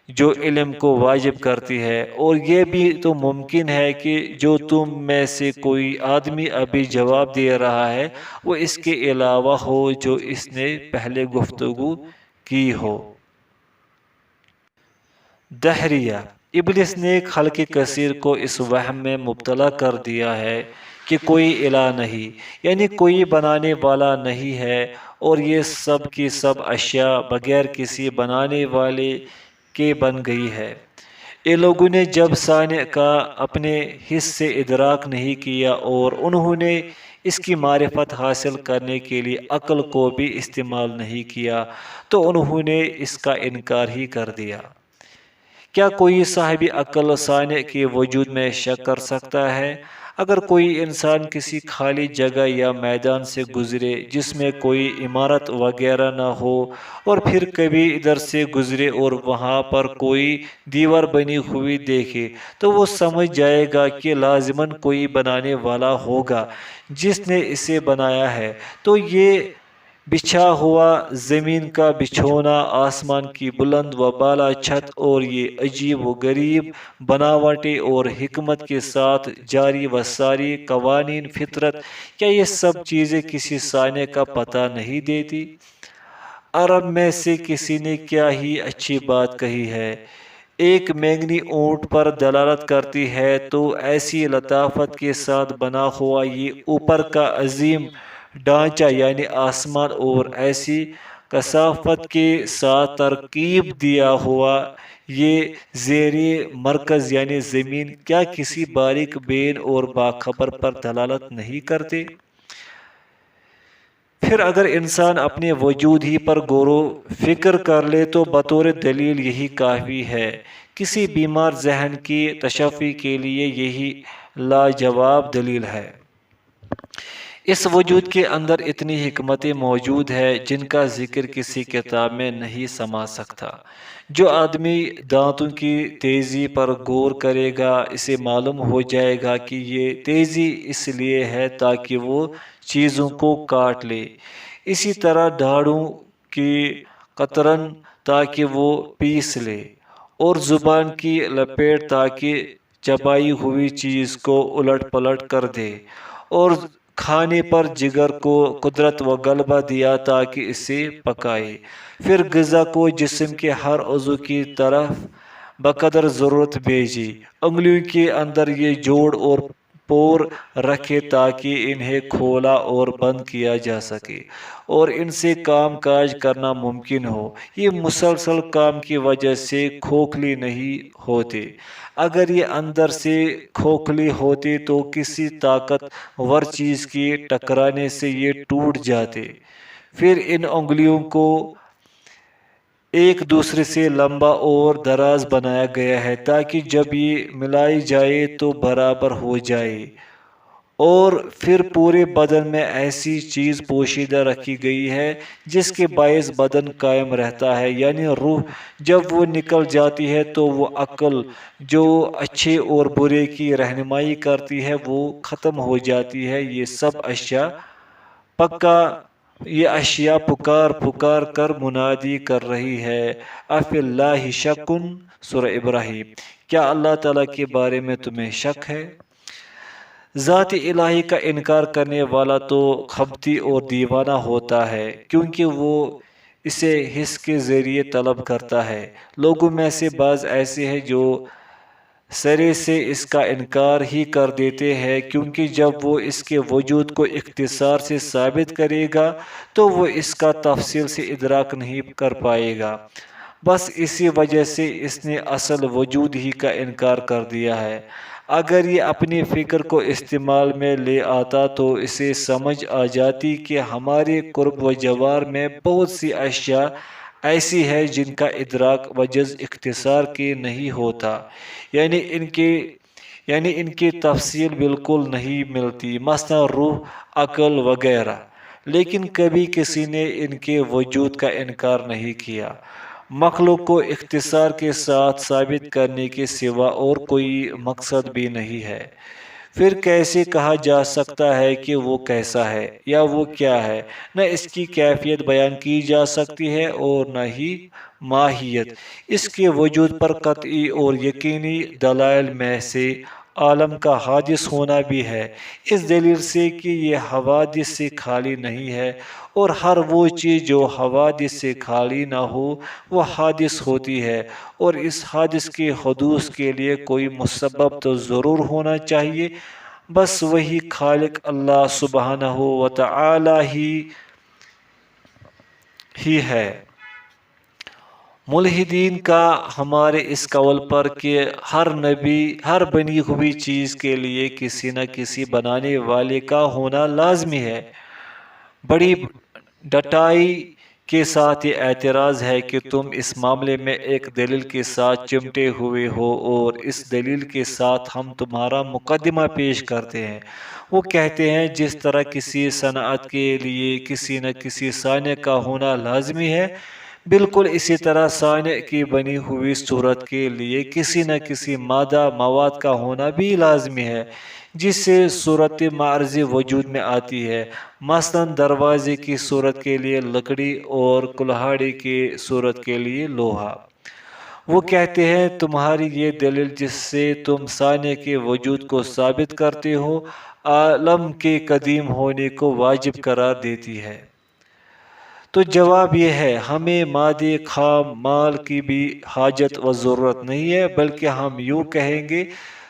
جو علم کو واجب کرتی ہے، اور یہ بھی تو ممکن ہے کہ جو تم میں سے کوئی آدمی ابھی جواب دے رہا ہے وہ اس کے علاوہ ہو جو اس نے پہلے گفتگو کی ہو۔ دہریہ، ابلیس نے خلق کثیر کو اس وہم میں مبتلا کر دیا ہے کہ کوئی الہ نہیں، یعنی کوئی بنانے والا نہیں ہے، اور یہ سب کی سب اشیاء بغیر کسی بنانے والے کے بن گئی ہے۔ ان لوگوں نے جب صانع کا اپنے حس سے ادراک نہیں کیا اور انہوں نے اس کی معرفت حاصل کرنے کے لیے عقل کو بھی استعمال نہیں کیا تو انہوں نے اس کا انکار ہی کر دیا۔ کیا کوئی صاحب عقل صانع کے وجود میں شک کر سکتا ہے؟ اگر کوئی انسان کسی خالی جگہ یا میدان سے گزرے جس میں کوئی عمارت وغیرہ نہ ہو اور پھر کبھی ادھر سے گزرے اور وہاں پر کوئی دیوار بنی ہوئی دیکھے تو وہ سمجھ جائے گا کہ لازماً کوئی بنانے والا ہوگا جس نے اسے بنایا ہے۔ تو یہ بچھا ہوا زمین کا بچھونا، آسمان کی بلند و بالا چھت، اور یہ عجیب و غریب بناوٹیں اور حکمت کے ساتھ جاری و ساری قوانین فطرت، کیا یہ سب چیزیں کسی صانع کا پتہ نہیں دیتی؟ عرب میں سے کسی نے کیا ہی اچھی بات کہی ہے، ایک مینگنی اونٹ پر دلالت کرتی ہے تو ایسی لطافت کے ساتھ بنا ہوا یہ اوپر کا عظیم ڈھانچہ یعنی آسمان، اور ایسی کثافت کے ساتھ ترکیب دیا ہوا یہ زیرِ مرکز یعنی زمین، کیا کسی باریک بین اور باخبر پر دلالت نہیں کرتے؟ پھر اگر انسان اپنے وجود ہی پر غور و فکر کر لے تو بطور دلیل یہی کافی ہے۔ کسی بیمار ذہن کی تشفی کے لیے یہی لاجواب دلیل ہے۔ اس وجود کے اندر اتنی حکمتیں موجود ہے جن کا ذکر کسی کتاب میں نہیں سما سکتا۔ جو آدمی دانتوں کی تیزی پر غور کرے گا اسے معلوم ہو جائے گا کہ یہ تیزی اس لیے ہے تاکہ وہ چیزوں کو کاٹ لے، اسی طرح دھاڑوں کی قطرن تاکہ وہ پیس لے، اور زبان کی لپیٹ تاکہ چبائی ہوئی چیز کو الٹ پلٹ کر دے، اور کھانے پر جگر کو قدرت و غلبہ دیا تاکہ اسے پکائے، پھر غذا کو جسم کے ہر عضو کی طرف بقدر ضرورت بھیجی، انگلیوں کے اندر یہ جوڑ اور پور رکھے تاکہ انہیں کھولا اور بند کیا جا سکے اور ان سے کام کاج کرنا ممکن ہو۔ یہ مسلسل کام کی وجہ سے کھوکھلی نہیں ہوتے، اگر یہ اندر سے کھوکھلی ہوتے تو کسی طاقت ور چیز کے ٹکرانے سے یہ ٹوٹ جاتے۔ پھر ان انگلیوں کو ایک دوسرے سے لمبا اور دراز بنایا گیا ہے تاکہ جب یہ ملائی جائے تو برابر ہو جائے، اور پھر پورے بدن میں ایسی چیز پوشیدہ رکھی گئی ہے جس کے باعث بدن قائم رہتا ہے، یعنی روح۔ جب وہ نکل جاتی ہے تو وہ عقل جو اچھے اور برے کی رہنمائی کرتی ہے وہ ختم ہو جاتی ہے۔ یہ اشیاء پکار پکار کر منادی کر رہی ہے، افی اللہ شکن، سورہ ابراہیم، کیا اللہ تعالیٰ کے بارے میں تمہیں شک ہے؟ ذات الہی کا انکار کرنے والا تو خبتی اور دیوانہ ہوتا ہے کیونکہ وہ اسے حس کے ذریعے طلب کرتا ہے۔ لوگوں میں سے بعض ایسے ہیں جو سرے سے اس کا انکار ہی کر دیتے ہیں کیونکہ جب وہ اس کے وجود کو اختصار سے ثابت کرے گا تو وہ اس کا تفصیل سے ادراک نہیں کر پائے گا۔ بس اسی وجہ سے اس نے اصل وجود ہی کا انکار کر دیا ہے۔ اگر یہ اپنی فکر کو استعمال میں لے آتا تو اسے سمجھ آ جاتی کہ ہمارے قرب و جوار میں بہت سی اشیاء ایسی ہے جن کا ادراک بجز اختصار کے نہیں ہوتا، یعنی ان کی تفصیل بالکل نہیں ملتی، مثلا روح، عقل وغیرہ، لیکن کبھی کسی نے ان کے وجود کا انکار نہیں کیا۔ مخلوق کو اختصار کے ساتھ ثابت کرنے کے سوا اور کوئی مقصد بھی نہیں ہے۔ پھر کیسے کہا جا سکتا ہے کہ وہ کیسا ہے یا وہ کیا ہے؟ نہ اس کی کیفیت بیان کی جا سکتی ہے اور نہ ہی ماہیت۔ اس کے وجود پر قطعی اور یقینی دلائل میں سے عالم کا حادث ہونا بھی ہے، اس دلیل سے کہ یہ حوادث سے خالی نہیں ہے، اور ہر وہ چیز جو حوادث سے خالی نہ ہو وہ حادث ہوتی ہے، اور اس حادث کے حدوث کے لیے کوئی مسبب تو ضرور ہونا چاہیے، بس وہی خالق اللہ سبحانہ و تعالی ہی ہے۔ ملحدین کا ہمارے اس قول پر کہ ہر بنی ہوئی چیز کے لیے کسی نہ کسی بنانے والے کا ہونا لازمی ہے، بڑی ڈٹائی کے ساتھ یہ اعتراض ہے کہ تم اس معاملے میں ایک دلیل کے ساتھ چمٹے ہوئے ہو، اور اس دلیل کے ساتھ ہم تمہارا مقدمہ پیش کرتے ہیں۔ وہ کہتے ہیں جس طرح کسی صنعت کے لیے کسی نہ کسی صانع کا ہونا لازمی ہے، بالکل اسی طرح صانع کی بنی ہوئی صورت کے لیے کسی نہ کسی مواد کا ہونا بھی لازمی ہے جس سے صورت معرضی وجود میں آتی ہے، مثلا دروازے کی صورت کے لیے لکڑی اور کلہاڑی کی صورت کے لیے لوہا۔ وہ کہتے ہیں تمہاری یہ دلیل جس سے تم صانع کے وجود کو ثابت کرتے ہو، عالم کے قدیم ہونے کو واجب قرار دیتی ہے۔ تو جواب یہ ہے ہمیں مادے خام مال کی بھی حاجت و ضرورت نہیں ہے، بلکہ ہم یوں کہیں گے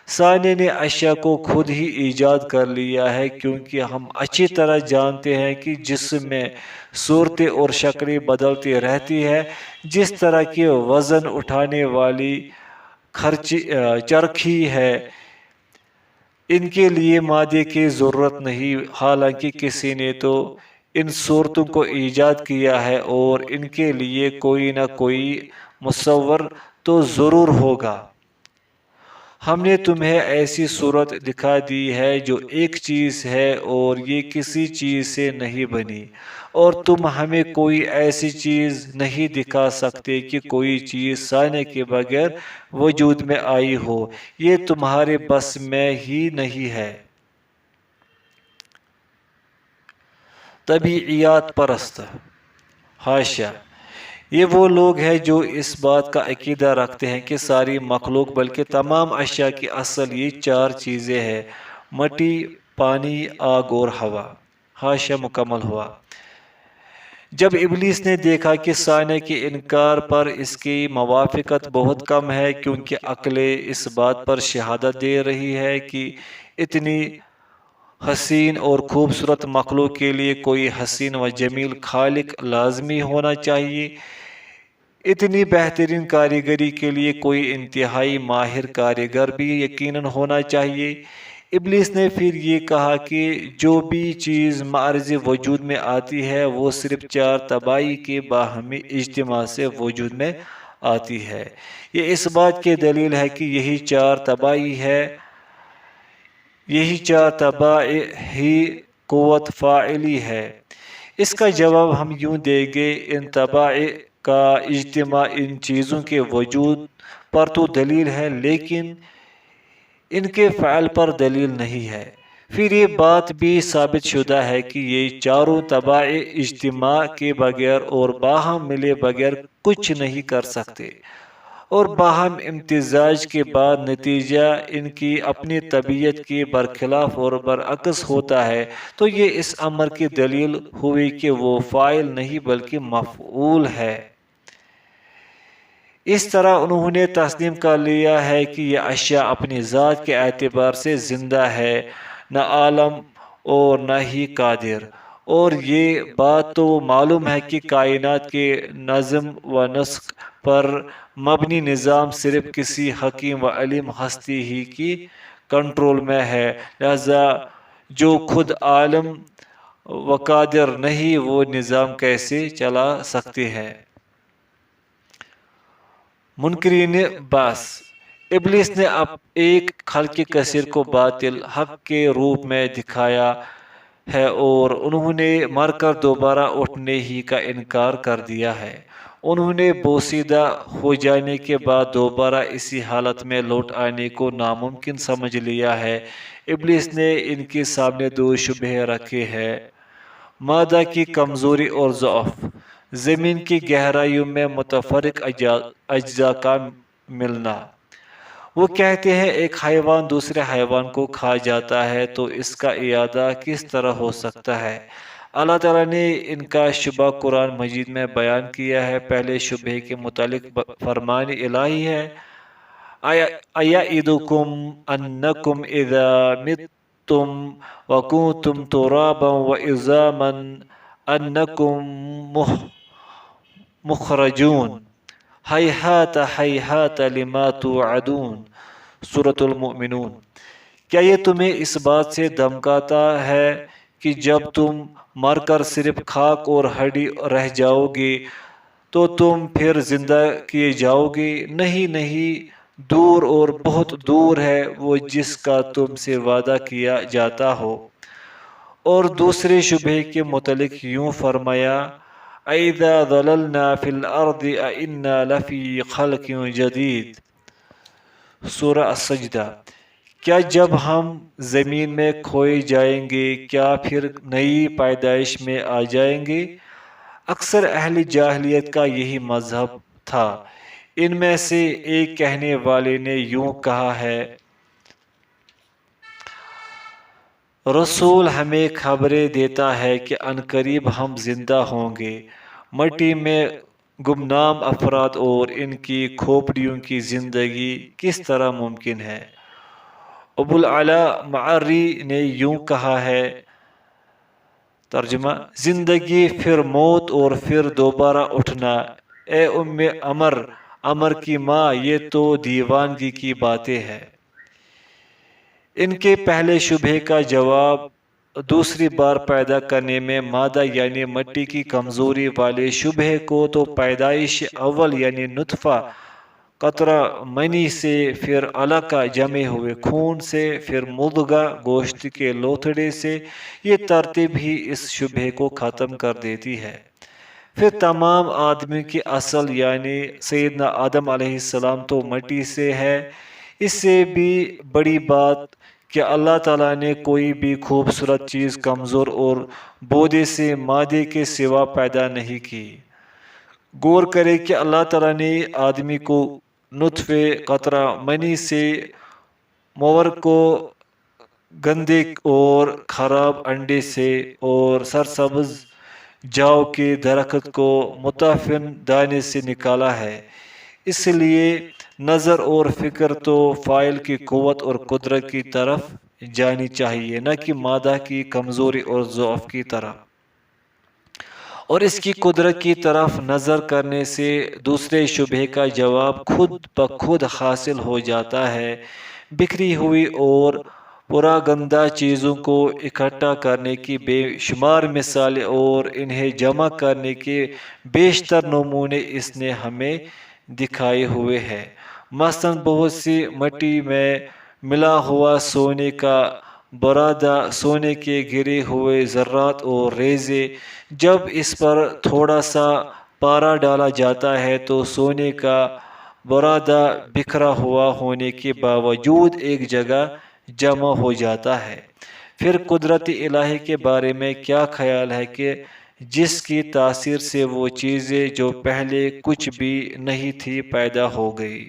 صانع نے اشیاء کو خود ہی ایجاد کر لیا ہے، کیونکہ ہم اچھی طرح جانتے ہیں کہ جسم میں صورتیں اور شکلیں بدلتی رہتی ہے، جس طرح کی وزن اٹھانے والی چرخی ہے، ان کے لیے مادے کی ضرورت نہیں، حالانکہ کسی نے تو ان صورتوں کو ایجاد کیا ہے اور ان کے لیے کوئی نہ کوئی مصور تو ضرور ہوگا۔ ہم نے تمہیں ایسی صورت دکھا دی ہے جو ایک چیز ہے اور یہ کسی چیز سے نہیں بنی، اور تم ہمیں کوئی ایسی چیز نہیں دکھا سکتے کہ کوئی چیز صانع کے بغیر وجود میں آئی ہو، یہ تمہارے بس میں ہی نہیں ہے۔ طبیعیات پرست۔ حاشیہ: یہ وہ لوگ ہیں جو اس بات کا عقیدہ رکھتے ہیں کہ ساری مخلوق بلکہ تمام اشیاء کی اصل یہ چار چیزیں ہیں: مٹی، پانی، آگ اور ہوا۔ حاشیہ مکمل ہوا۔ جب ابلیس نے دیکھا کہ صانع کے انکار پر اس کی موافقت بہت کم ہے، کیونکہ عقل اس بات پر شہادت دے رہی ہے کہ اتنی حسین اور خوبصورت مخلوق کے لیے کوئی حسین و جمیل خالق لازمی ہونا چاہیے، اتنی بہترین کاریگری کے لیے کوئی انتہائی ماہر کاریگر بھی یقیناً ہونا چاہیے۔ ابلیس نے پھر یہ کہا کہ جو بھی چیز معرض وجود میں آتی ہے وہ صرف چار طباعی کے باہمی اجتماع سے وجود میں آتی ہے۔ یہ اس بات کی دلیل ہے کہ یہی چار طباع ہی قوت فاعلی ہے۔ اس کا جواب ہم یوں دیں گے ان طباع کا اجتماع ان چیزوں کے وجود پر تو دلیل ہے، لیکن ان کے فعل پر دلیل نہیں ہے۔ پھر یہ بات بھی ثابت شدہ ہے کہ یہ چاروں طباع اجتماع کے بغیر اور باہم ملے بغیر کچھ نہیں کر سکتے، اور باہم امتزاج کے بعد نتیجہ ان کی اپنی طبیعت کے برخلاف اور برعکس ہوتا ہے، تو یہ اس امر کی دلیل ہوئی کہ وہ فاعل نہیں بلکہ مفعول ہے۔ اس طرح انہوں نے تسلیم کر لیا ہے کہ یہ اشیاء اپنی ذات کے اعتبار سے زندہ ہے، نہ عالم اور نہ ہی قادر، اور یہ بات تو معلوم ہے کہ کائنات کے نظم و نسق پر مبنی نظام صرف کسی حکیم و علیم ہستی ہی کی کنٹرول میں ہے، لہذا جو خود عالم و قادر نہیں وہ نظام کیسے چلا سکتے ہیں؟ منکرین بعث۔ ابلیس نے اب ایک خلق کثیر کو باطل حق کے روپ میں دکھایا ہے، اور انہوں نے مر کر دوبارہ اٹھنے ہی کا انکار کر دیا ہے۔ انہوں نے بوسیدہ ہو جانے کے بعد دوبارہ اسی حالت میں لوٹ آنے کو ناممکن سمجھ لیا ہے۔ ابلیس نے ان کے سامنے دو شبہے رکھے ہیں: مادہ کی کمزوری اور ضعف، زمین کی گہرائیوں میں متفرق اجزاء کا ملنا۔ وہ کہتے ہیں ایک حیوان دوسرے حیوان کو کھا جاتا ہے تو اس کا اعادہ کس طرح ہو سکتا ہے؟ اللہ تعالیٰ نے ان کا شبہ قرآن مجید میں بیان کیا ہے۔ پہلے شبہے کے متعلق فرمان الہی ہے: اَیَعِدُکُمْ أَنَّکُمْ اِذَا مِتُّمْ وَکُنْتُمْ تُرَابًا وَعِظَامًا أَنَّکُمْ مُخْرَجُونَ ہیہات ہیہات لما توعدون۔ سورۃ المؤمنون۔ کیا یہ تمہیں اس بات سے دھمکاتا ہے کہ جب تم مر کر صرف خاک اور ہڈی رہ جاؤ گے تو تم پھر زندہ کیے جاؤ گے؟ نہیں نہیں، دور اور بہت دور ہے وہ جس کا تم سے وعدہ کیا جاتا ہو۔ اور دوسرے شبہے کے متعلق یوں فرمایا: اَإِذَا ضَلَلْنَا فِي الْأَرْضِ أَإِنَّا لَفِي خَلْقٍ جَدِيدٍ۔ سورہ السجدہ۔ کیا جب ہم زمین میں کھوئے جائیں گے کیا پھر نئی پیدائش میں آ جائیں گے؟ اکثر اہل جاہلیت کا یہی مذہب تھا۔ ان میں سے ایک کہنے والے نے یوں کہا ہے: رسول ہمیں خبریں دیتا ہے کہ عنقریب ہم زندہ ہوں گے۔ مٹی میں گمنام افراد اور ان کی کھوپڑیوں کی زندگی کس طرح ممکن ہے؟ ابوالعلا معری نے یوں کہا ہے: ترجمہ: زندگی، پھر موت اور پھر دوبارہ اٹھنا۔ اے ام عمر، عمر کی ماں، یہ تو دیوانگی کی باتیں ہیں۔ ان کے پہلے شبہے کا جواب دوسری بار پیدا کرنے میں مادہ یعنی مٹی کی کمزوری والے شبہے کو تو پیدائش اول یعنی نطفہ قطرہ منی سے، پھر علقہ جمے ہوئے خون سے، پھر مضغہ گوشت کے لوتھڑے سے، یہ ترتیب ہی اس شبہے کو ختم کر دیتی ہے۔ پھر تمام آدمیوں کی اصل یعنی سیدنا آدم علیہ السلام تو مٹی سے ہے۔ اس سے بھی بڑی بات کہ اللہ تعالیٰ نے کوئی بھی خوبصورت چیز کمزور اور بودے سے مادے کے سوا پیدا نہیں کی۔ غور کرے کہ اللہ تعالیٰ نے آدمی کو نطفے قطرہ منی سے، مور کو گندے اور خراب انڈے سے، اور سرسبز جاؤ کے درخت کو متعفن دانے سے نکالا ہے۔ اس لیے نظر اور فکر تو فاعل کی قوت اور قدرت کی طرف جانی چاہیے، نہ کہ مادہ کی کمزوری اور ضعف کی طرف۔ اور اس کی قدرت کی طرف نظر کرنے سے دوسرے شبہے کا جواب خود بخود حاصل ہو جاتا ہے۔ بکھری ہوئی اور پراگندہ چیزوں کو اکٹھا کرنے کی بے شمار مثالیں اور انہیں جمع کرنے کے بیشتر نمونے اس نے ہمیں دکھائے ہوئے ہیں۔ مثلاً بہت سی مٹی میں ملا ہوا سونے کا برادہ، سونے کے گرے ہوئے ذرات اور ریزے، جب اس پر تھوڑا سا پارا ڈالا جاتا ہے تو سونے کا برادہ بکھرا ہوا ہونے کے باوجود ایک جگہ جمع ہو جاتا ہے۔ پھر قدرت الہی کے بارے میں کیا خیال ہے کہ جس کی تاثیر سے وہ چیزیں جو پہلے کچھ بھی نہیں تھی پیدا ہو گئی۔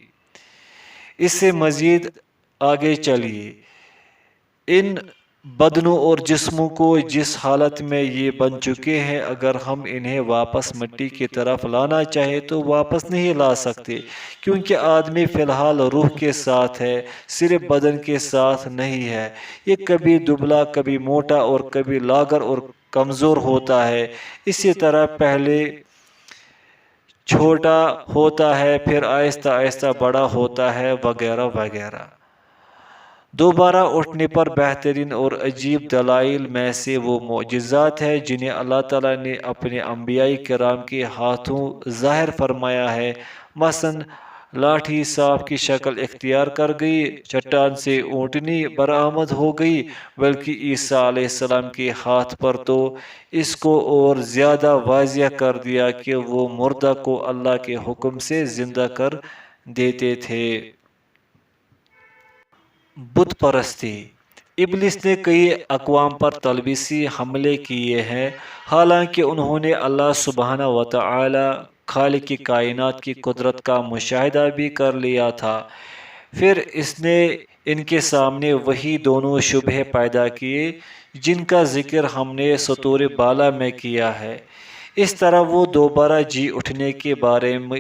اس سے مزید آگے چلیے، ان بدنوں اور جسموں کو جس حالت میں یہ بن چکے ہیں اگر ہم انہیں واپس مٹی کی طرف لانا چاہیں تو واپس نہیں لا سکتے، کیونکہ آدمی فی الحال روح کے ساتھ ہے، صرف بدن کے ساتھ نہیں ہے۔ یہ کبھی دبلا، کبھی موٹا اور کبھی لاغر اور کمزور ہوتا ہے۔ اسی طرح پہلے چھوٹا ہوتا ہے، پھر آہستہ آہستہ بڑا ہوتا ہے، وغیرہ وغیرہ۔ دوبارہ اٹھنے پر بہترین اور عجیب دلائل میں سے وہ معجزات ہیں جنہیں اللہ تعالیٰ نے اپنے انبیاء کرام کے ہاتھوں ظاہر فرمایا ہے۔ مثلاً لاٹھی سانپ کی شکل اختیار کر گئی، چٹان سے اونٹنی برآمد ہو گئی، بلکہ عیسیٰ علیہ السلام کے ہاتھ پر تو اس کو اور زیادہ واضح کر دیا کہ وہ مردہ کو اللہ کے حکم سے زندہ کر دیتے تھے۔ بت پرستی۔ ابلیس نے کئی اقوام پر تلبیسی حملے کیے ہیں، حالانکہ انہوں نے اللہ سبحانہ وتعالی خالق کی کائنات کی قدرت کا مشاہدہ بھی کر لیا تھا، پھر اس نے ان کے سامنے وہی دونوں شبہے پیدا کیے جن کا ذکر ہم نے سطور بالا میں کیا ہے۔ اس طرح وہ دوبارہ جی اٹھنے کے بارے میں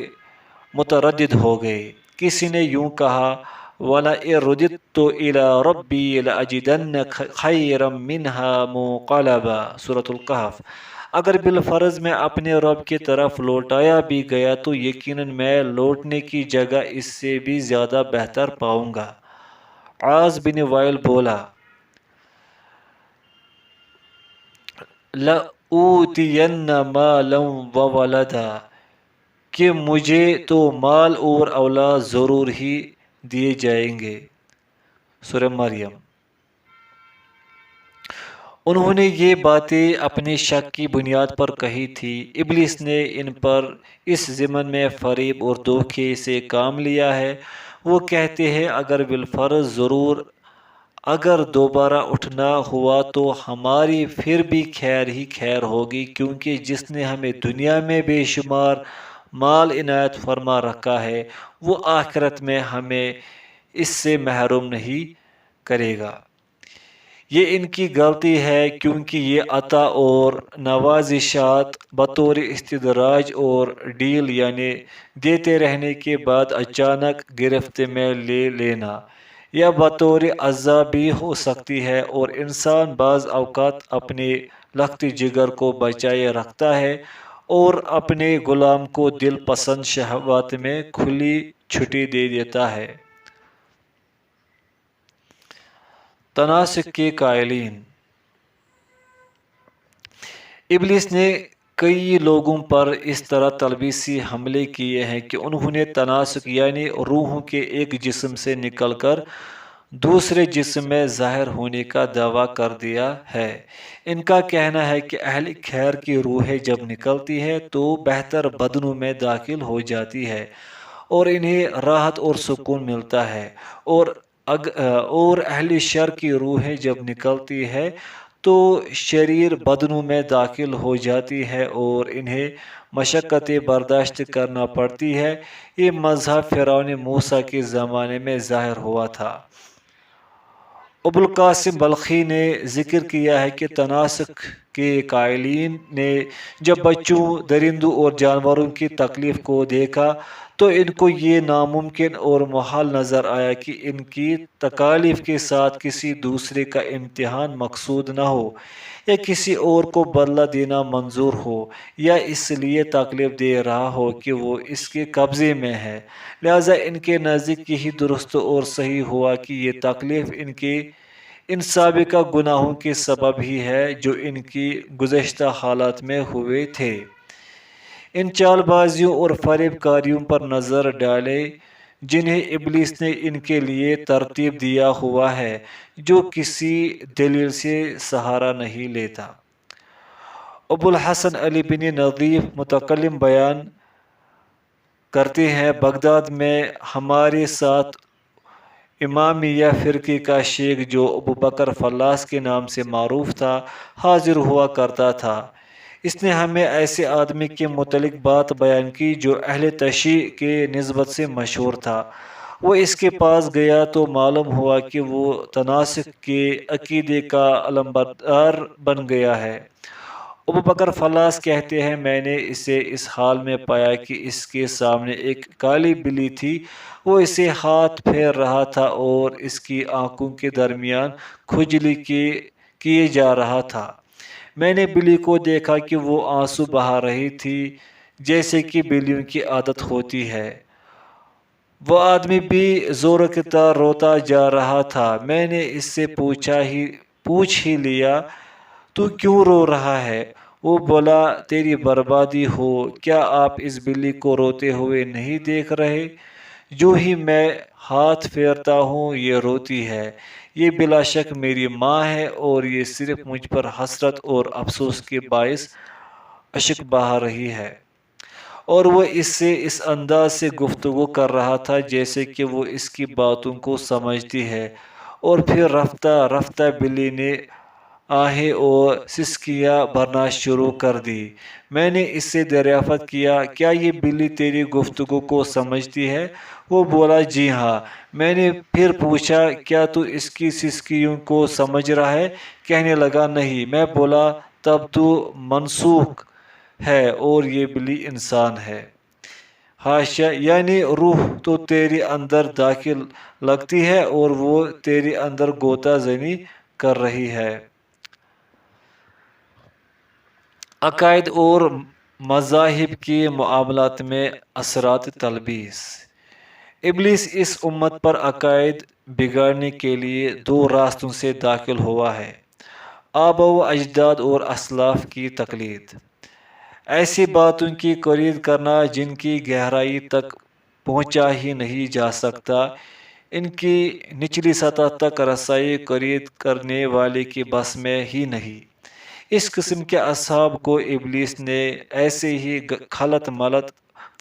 متردد ہو گئے۔ کسی نے یوں کہا، وَلَئِن رُدِدتُّ إِلَىٰ رَبِّي لَأَجِدَنَّ خَيْرًا مِّنْهَا مُنقَلَبًا، سورۃ الکہف۔ اگر بالفرض میں اپنے رب کی طرف لوٹایا بھی گیا تو یقیناً میں لوٹنے کی جگہ اس سے بھی زیادہ بہتر پاؤں گا۔ عاص بن وائل بولا، لَأُوتِيَنَّ مَالًا وَوَلَدًا، کہ مجھے تو مال اور اولاد ضرور ہی دیے جائیں گے۔ سورہ مریم۔ انہوں نے یہ باتیں اپنے شک کی بنیاد پر کہی تھی۔ ابلیس نے ان پر اس ضمن میں فریب اور دھوکے سے کام لیا ہے۔ وہ کہتے ہیں اگر بالفرض ضرور اگر دوبارہ اٹھنا ہوا تو ہماری پھر بھی خیر ہی خیر ہوگی، کیونکہ جس نے ہمیں دنیا میں بے شمار مال عنایت فرما رکھا ہے وہ آخرت میں ہمیں اس سے محروم نہیں کرے گا۔ یہ ان کی غلطی ہے، کیونکہ یہ عطا اور نوازشات بطور استدراج اور ڈیل یعنی دیتے رہنے کے بعد اچانک گرفت میں لے لینا یا بطور عذاب بھی ہو سکتی ہے، اور انسان بعض اوقات اپنے لخت جگر کو بچائے رکھتا ہے اور اپنے غلام کو دل پسند شہوات میں کھلی چھٹی دے دیتا ہے۔ تناسخ کے قائلین۔ ابلیس نے کئی لوگوں پر اس طرح تلبیسی حملے کیے ہیں کہ انہوں نے تناسخ یعنی روحوں کے ایک جسم سے نکل کر دوسرے جسم میں ظاہر ہونے کا دعویٰ کر دیا ہے۔ ان کا کہنا ہے کہ اہل خیر کی روحیں جب نکلتی ہے تو بہتر بدنوں میں داخل ہو جاتی ہے اور انہیں راحت اور سکون ملتا ہے، اور اہل شر کی روحیں جب نکلتی ہے تو شریر بدنوں میں داخل ہو جاتی ہے اور انہیں مشقتیں برداشت کرنا پڑتی ہے۔ یہ مذہب فرعون موسیٰ کے زمانے میں ظاہر ہوا تھا۔ ابوالقاسم بلخی نے ذکر کیا ہے کہ تناسخ کے قائلین نے جب بچوں، درندوں اور جانوروں کی تکلیف کو دیکھا تو ان کو یہ ناممکن اور محال نظر آیا کہ ان کی تکالیف کے ساتھ کسی دوسرے کا امتحان مقصود نہ ہو، یا کسی اور کو بدلہ دینا منظور ہو، یا اس لیے تکلیف دے رہا ہو کہ وہ اس کے قبضے میں ہے۔ لہذا ان کے نزدیک یہی درست اور صحیح ہوا کہ یہ تکلیف ان سابقہ گناہوں کے سبب ہی ہے جو ان کی گزشتہ حالات میں ہوئے تھے۔ ان چال بازیوں اور فریب کاریوں پر نظر ڈالے جنہیں ابلیس نے ان کے لیے ترتیب دیا ہوا ہے، جو کسی دلیل سے سہارا نہیں لیتا۔ ابوالحسن علی بن نظیف متکلم بیان کرتے ہیں، بغداد میں ہمارے ساتھ امامیہ فرقے کا شیخ جو ابوبکر فلاس کے نام سے معروف تھا حاضر ہوا کرتا تھا۔ اس نے ہمیں ایسے آدمی کے متعلق بات بیان کی جو اہل تشیع کے نسبت سے مشہور تھا۔ وہ اس کے پاس گیا تو معلوم ہوا کہ وہ تناسخ کے عقیدے کا علمبردار بن گیا ہے۔ ابوبکر فلاس کہتے ہیں، میں نے اسے اس حال میں پایا کہ اس کے سامنے ایک کالی بلی تھی، وہ اسے ہاتھ پھیر رہا تھا اور اس کی آنکھوں کے درمیان کھجلی کیے جا رہا تھا۔ میں نے بلی کو دیکھا کہ وہ آنسو بہا رہی تھی جیسے کہ بلیوں کی عادت ہوتی ہے۔ وہ آدمی بھی زورکتا روتا جا رہا تھا۔ میں نے اس سے پوچھ ہی لیا، تو کیوں رو رہا ہے؟ وہ بولا، تیری بربادی ہو، کیا آپ اس بلی کو روتے ہوئے نہیں دیکھ رہے جو ہی میں ہاتھ پھیرتا ہوں یہ روتی ہے، یہ بلا شک میری ماں ہے اور یہ صرف مجھ پر حسرت اور افسوس کے باعث اشک بہا رہی ہے۔ اور وہ اس سے اس انداز سے گفتگو کر رہا تھا جیسے کہ وہ اس کی باتوں کو سمجھتی ہے۔ اور پھر رفتہ رفتہ بلی نے آہیں اور سسکیاں بھرنا شروع کر دی۔ میں نے اس سے دریافت کیا، کیا یہ بلی تیری گفتگو کو سمجھتی ہے؟ وہ بولا، جی ہاں۔ میں نے پھر پوچھا، کیا تو اس کی سسکیوں کو سمجھ رہا ہے؟ کہنے لگا، نہیں۔ میں بولا، تب تو منسوخ ہے اور یہ بلی انسان ہے۔ حاشیہ، یعنی روح تو تیرے اندر داخل لگتی ہے اور وہ تیرے اندر غوطہ زنی کر رہی ہے۔ عقائد اور مذاہب کے معاملات میں اثرات تلبیس۔ ابلیس اس امت پر عقائد بگاڑنے کے لیے دو راستوں سے داخل ہوا ہے: آبا و اجداد اور اسلاف کی تقلید۔ ایسی باتوں کی قرید کرنا جن کی گہرائی تک پہنچا ہی نہیں جا سکتا، ان کی نچلی سطح تک رسائی قرید کرنے والے کی بس میں ہی نہیں۔ اس قسم کے اصحاب کو ابلیس نے ایسے ہی خلط ملط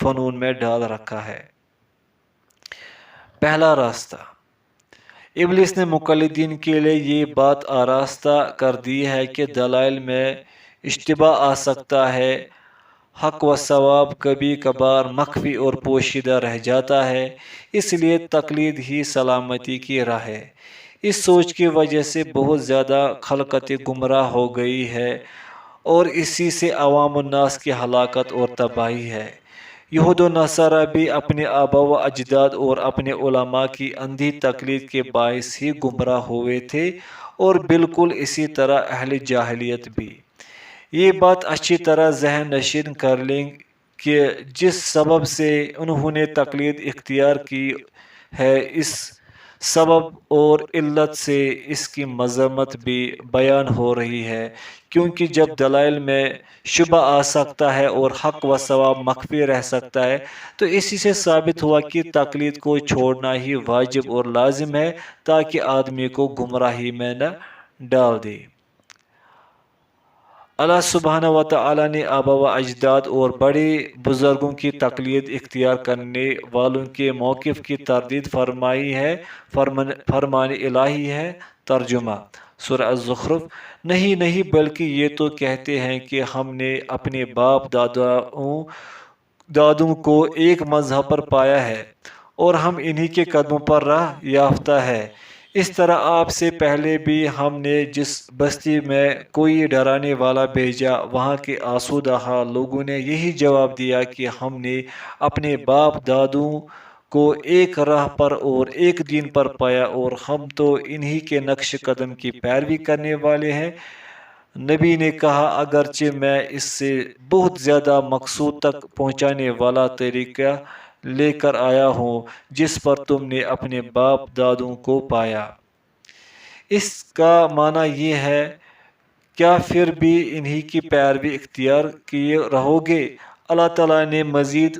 فنون میں ڈال رکھا ہے۔ پہلا راستہ، ابلیس نے مقلدین کے لیے یہ بات آراستہ کر دی ہے کہ دلائل میں اشتباہ آ سکتا ہے، حق و ثواب کبھی کبھار مخفی اور پوشیدہ رہ جاتا ہے، اس لیے تقلید ہی سلامتی کی راہ ہے۔ اس سوچ کی وجہ سے بہت زیادہ خلقت گمراہ ہو گئی ہے اور اسی سے عوام الناس کی ہلاکت اور تباہی ہے۔ یہود و نصارہ بھی اپنے آبا و اجداد اور اپنے علماء کی اندھی تقلید کے باعث ہی گمراہ ہوئے تھے، اور بالکل اسی طرح اہل جاہلیت بھی۔ یہ بات اچھی طرح ذہن نشین کر لیں کہ جس سبب سے انہوں نے تقلید اختیار کی ہے، اس سبب اور علت سے اس کی مذمت بھی بیان ہو رہی ہے، کیونکہ جب دلائل میں شبہ آ سکتا ہے اور حق و ثواب مخفی رہ سکتا ہے، تو اسی سے ثابت ہوا کہ تقلید کو چھوڑنا ہی واجب اور لازم ہے تاکہ آدمی کو گمراہی میں نہ ڈال دے۔ اللہ سبحانہ و تعالی نے آبا و اجداد اور بڑے بزرگوں کی تقلید اختیار کرنے والوں کے موقف کی تردید فرمائی ہے۔ فرمان الہی ہے۔ ترجمہ سورہ الزخرف: نہیں نہیں، بلکہ یہ تو کہتے ہیں کہ ہم نے اپنے باپ دادوں کو ایک مذہب پر پایا ہے اور ہم انہی کے قدموں پر راہ یافتہ ہے۔ اس طرح آپ سے پہلے بھی ہم نے جس بستی میں کوئی ڈرانے والا بھیجا، وہاں کے آسودہ حال لوگوں نے یہی جواب دیا کہ ہم نے اپنے باپ دادوں کو ایک راہ پر اور ایک دین پر پایا اور ہم تو انہی کے نقش قدم کی پیروی کرنے والے ہیں۔ نبی نے کہا، اگرچہ میں اس سے بہت زیادہ مقصود تک پہنچانے والا طریقہ لے کر آیا ہوں جس پر تم نے اپنے باپ دادوں کو پایا۔ اس کا معنی یہ ہے، کیا پھر بھی انہی کی پیروی اختیار کیے رہو گے؟ اللہ تعالیٰ نے مزید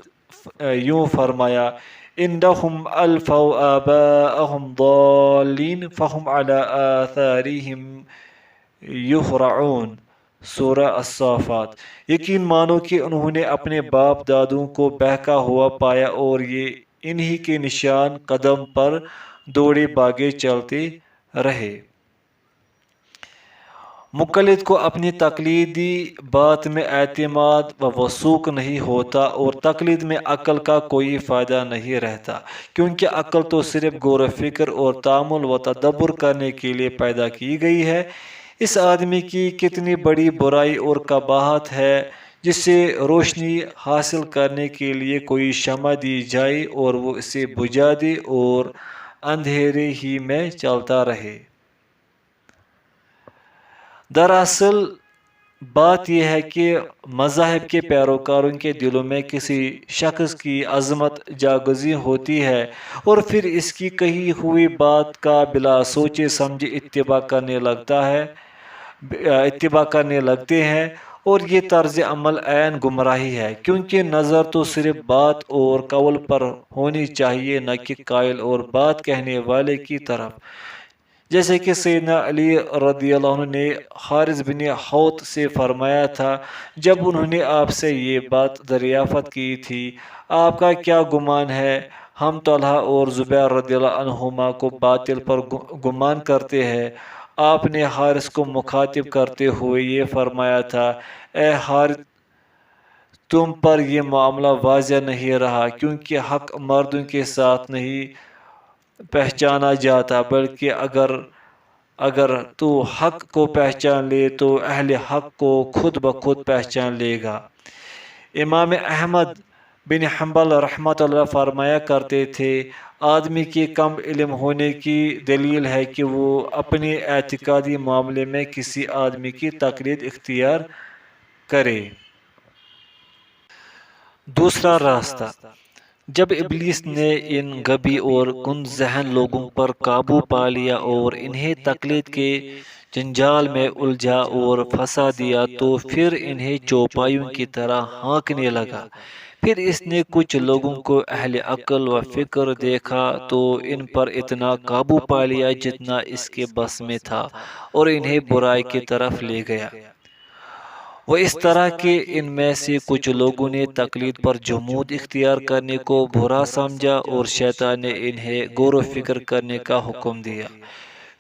یوں فرمایا، إِنَّهُمْ أَلْفَوْا آبَاءَهُمْ ضَالِّينَ فَهُمْ عَلَىٰ آثَارِهِمْ يُهْرَعُونَ۔ سورہ الصافات۔ یقین مانو کہ انہوں نے اپنے باپ دادوں کو بہکا ہوا پایا اور یہ انہی کے نشان قدم پر دوڑے بھاگے چلتے رہے۔ مقلد کو اپنی تقلیدی بات میں اعتماد و وثوق نہیں ہوتا اور تقلید میں عقل کا کوئی فائدہ نہیں رہتا، کیونکہ عقل تو صرف غور و فکر اور تأمل و تدبر کرنے کے لیے پیدا کی گئی ہے۔ اس آدمی کی کتنی بڑی برائی اور قباحت ہے جسے روشنی حاصل کرنے کے لیے کوئی شمع دی جائے اور وہ اسے بجھا دے اور اندھیرے ہی میں چلتا رہے۔ دراصل بات یہ ہے کہ مذاہب کے پیروکاروں کے دلوں میں کسی شخص کی عظمت جاگزیں ہوتی ہے اور پھر اس کی کہی ہوئی بات کا بلا سوچے سمجھے اتباع کرنے لگتے ہیں، اور یہ طرز عمل عین گمراہی ہے، کیونکہ نظر تو صرف بات اور قول پر ہونی چاہیے، نہ کہ قائل اور بات کہنے والے کی طرف۔ جیسے کہ سیدنا علی رضی اللہ عنہ نے حارث بن حوت سے فرمایا تھا جب انہوں نے آپ سے یہ بات دریافت کی تھی، آپ کا کیا گمان ہے؟ ہم طلحہ اور زبیر رضی اللہ عنہما کو باطل پر گمان کرتے ہیں۔ آپ نے حارث کو مخاطب کرتے ہوئے یہ فرمایا تھا، اے حارث، تم پر یہ معاملہ واضح نہیں رہا، کیونکہ حق مردوں کے ساتھ نہیں پہچانا جاتا، بلکہ اگر تو حق کو پہچان لے تو اہل حق کو خود بخود پہچان لے گا۔ امام احمد بن حنبل رحمۃ اللہ فرمایا کرتے تھے، آدمی کے کم علم ہونے کی دلیل ہے کہ وہ اپنے اعتقادی معاملے میں کسی آدمی کی تقلید اختیار کرے۔ دوسرا راستہ، جب ابلیس نے ان غبی اور کن ذہن لوگوں پر قابو پا لیا اور انہیں تقلید کے جنجال میں الجھا اور پھنسا دیا تو پھر انہیں چوپایوں کی طرح ہانکنے لگا۔ پھر اس نے کچھ لوگوں کو اہل عقل و فکر دیکھا تو ان پر اتنا قابو پا لیا جتنا اس کے بس میں تھا اور انہیں برائی کی طرف لے گیا۔ وہ اس طرح کہ ان میں سے کچھ لوگوں نے تقلید پر جمود اختیار کرنے کو برا سمجھا اور شیطان نے انہیں غور و فکر کرنے کا حکم دیا۔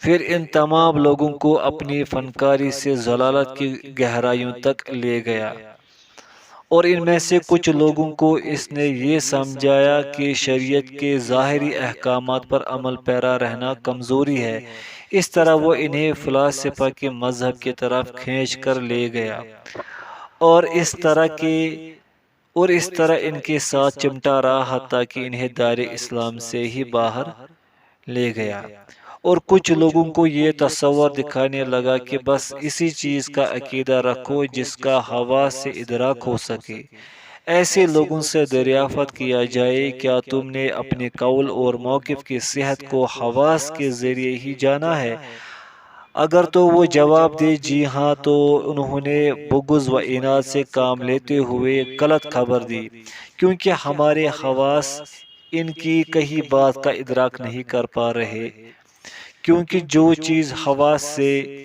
پھر ان تمام لوگوں کو اپنی فنکاری سے ضلالت کی گہرائیوں تک لے گیا، اور ان میں سے کچھ لوگوں کو اس نے یہ سمجھایا کہ شریعت کے ظاہری احکامات پر عمل پیرا رہنا کمزوری ہے۔ اس طرح وہ انہیں فلاسفہ کے مذہب کی طرف کھینچ کر لے گیا اور اس طرح ان کے ساتھ چمٹا رہا حتیٰ کہ انہیں دائرۂ اسلام سے ہی باہر لے گیا، اور کچھ لوگوں کو یہ تصور دکھانے لگا کہ بس اسی چیز کا عقیدہ رکھو جس کا حواس سے ادراک ہو سکے۔ ایسے لوگوں سے دریافت کیا جائے، کیا تم نے اپنے قول اور موقف کی صحت کو حواس کے ذریعے ہی جانا ہے؟ اگر تو وہ جواب دے جی ہاں، تو انہوں نے بغض و عناد سے کام لیتے ہوئے غلط خبر دی، کیونکہ ہمارے حواس ان کی کہی بات کا ادراک نہیں کر پا رہے، کیونکہ جو چیز حواس سے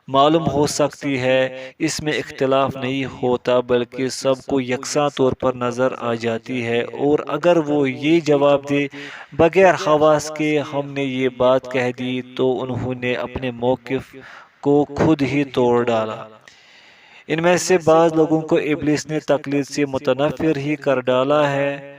معلوم ہو سکتی ہے اس میں اختلاف نہیں ہوتا، بلکہ سب کو یکساں طور پر نظر آ جاتی ہے۔ اور اگر وہ یہ جواب دے بغیر حواس کے ہم نے یہ بات کہہ دی، تو انہوں نے اپنے موقف کو خود ہی توڑ ڈالا۔ ان میں سے بعض لوگوں کو ابلیس نے تقلید سے متنفر ہی کر ڈالا ہے،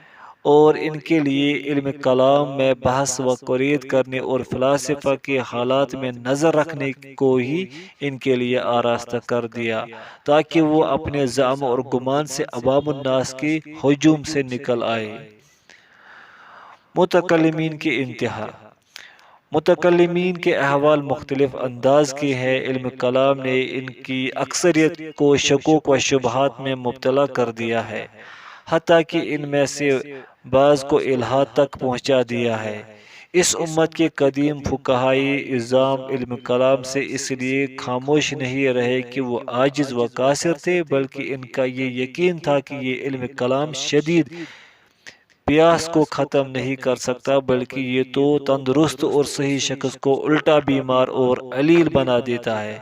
اور ان کے لیے علم کلام میں بحث و قرید کرنے اور فلاسفہ کے حالات میں نظر رکھنے کو ہی ان کے لیے آراستہ کر دیا، تاکہ وہ اپنے زعم اور گمان سے عوام الناس کے ہجوم سے نکل آئے۔ متکلمین کی انتہا۔ متکلمین کے احوال مختلف انداز کے ہیں۔ علم کلام نے ان کی اکثریت کو شکوک و شبہات میں مبتلا کر دیا ہے، حتیٰ کہ ان میں سے بعض کو الحاد تک پہنچا دیا ہے۔ اس امت کے قدیم فقہائے اعظام علم کلام سے اس لیے خاموش نہیں رہے کہ وہ عاجز و قاصر تھے، بلکہ ان کا یہ یقین تھا کہ یہ علم کلام شدید پیاس کو ختم نہیں کر سکتا، بلکہ یہ تو تندرست اور صحیح شخص کو الٹا بیمار اور علیل بنا دیتا ہے۔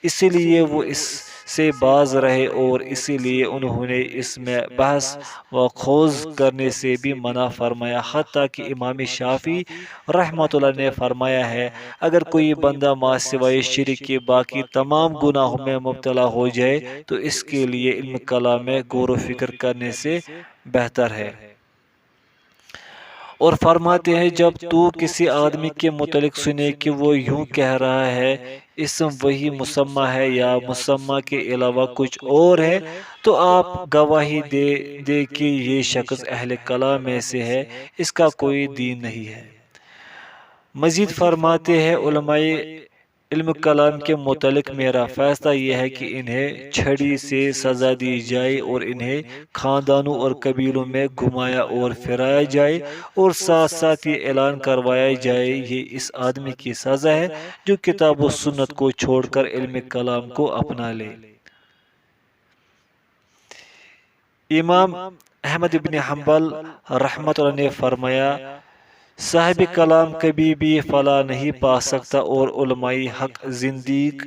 اسی لیے وہ اس سے باز رہے، اور اسی لیے انہوں نے اس میں بحث و خوض کرنے سے بھی منع فرمایا، حتیٰ کہ امام شافعی رحمۃ اللہ نے فرمایا ہے، اگر کوئی بندہ ما سوائے شرک کے باقی تمام گناہوں میں مبتلا ہو جائے تو اس کے لیے علم کلام میں غور و فکر کرنے سے بہتر ہے۔ اور فرماتے ہیں، جب تو کسی آدمی کے متعلق سنے کہ وہ یوں کہہ رہا ہے، اسم وہی مسمى ہے یا مسمى کے علاوہ کچھ اور ہے، تو آپ گواہی دے کہ یہ شخص اہل کلام میں سے ہے، اس کا کوئی دین نہیں ہے۔ مزید فرماتے ہیں، علماء علم کلام کے متعلق میرا فیصلہ یہ ہے کہ انہیں چھڑی سے سزا دی جائے، اور انہیں خاندانوں اور قبیلوں میں گھمایا اور پھرایا جائے، اور ساتھ ساتھ یہ اعلان کروایا جائے، یہ اس آدمی کی سزا ہے جو کتاب و سنت کو چھوڑ کر علم کلام کو اپنا لے۔ امام احمد بن حنبل رحمۃ اللہ نے فرمایا صاحب کلام کبھی بھی فلاح نہیں پا سکتا اور علماء حق زندیق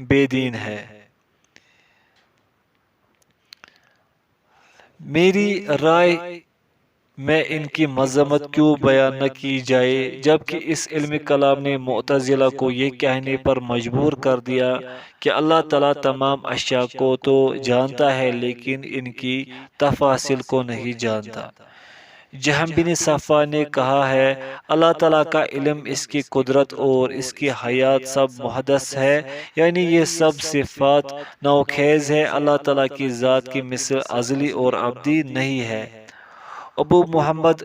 بے دین ہے۔ میری رائے میں ان کی مذمت کیوں بیان نہ کی جائے جبکہ اس علم کلام نے معتزلہ کو یہ کہنے پر مجبور کر دیا کہ اللہ تعالیٰ تمام اشیاء کو تو جانتا ہے لیکن ان کی تفاصیل کو نہیں جانتا۔ جہم بن صفوان نے کہا ہے اللہ تعالیٰ کا علم، اس کی قدرت اور اس کی حیات سب محدث ہے، یعنی یہ سب صفات نوخیز ہے۔ اللہ تعالیٰ کی ذات کی مثل ازلی اور ابدی نہیں ہے۔ ابو محمد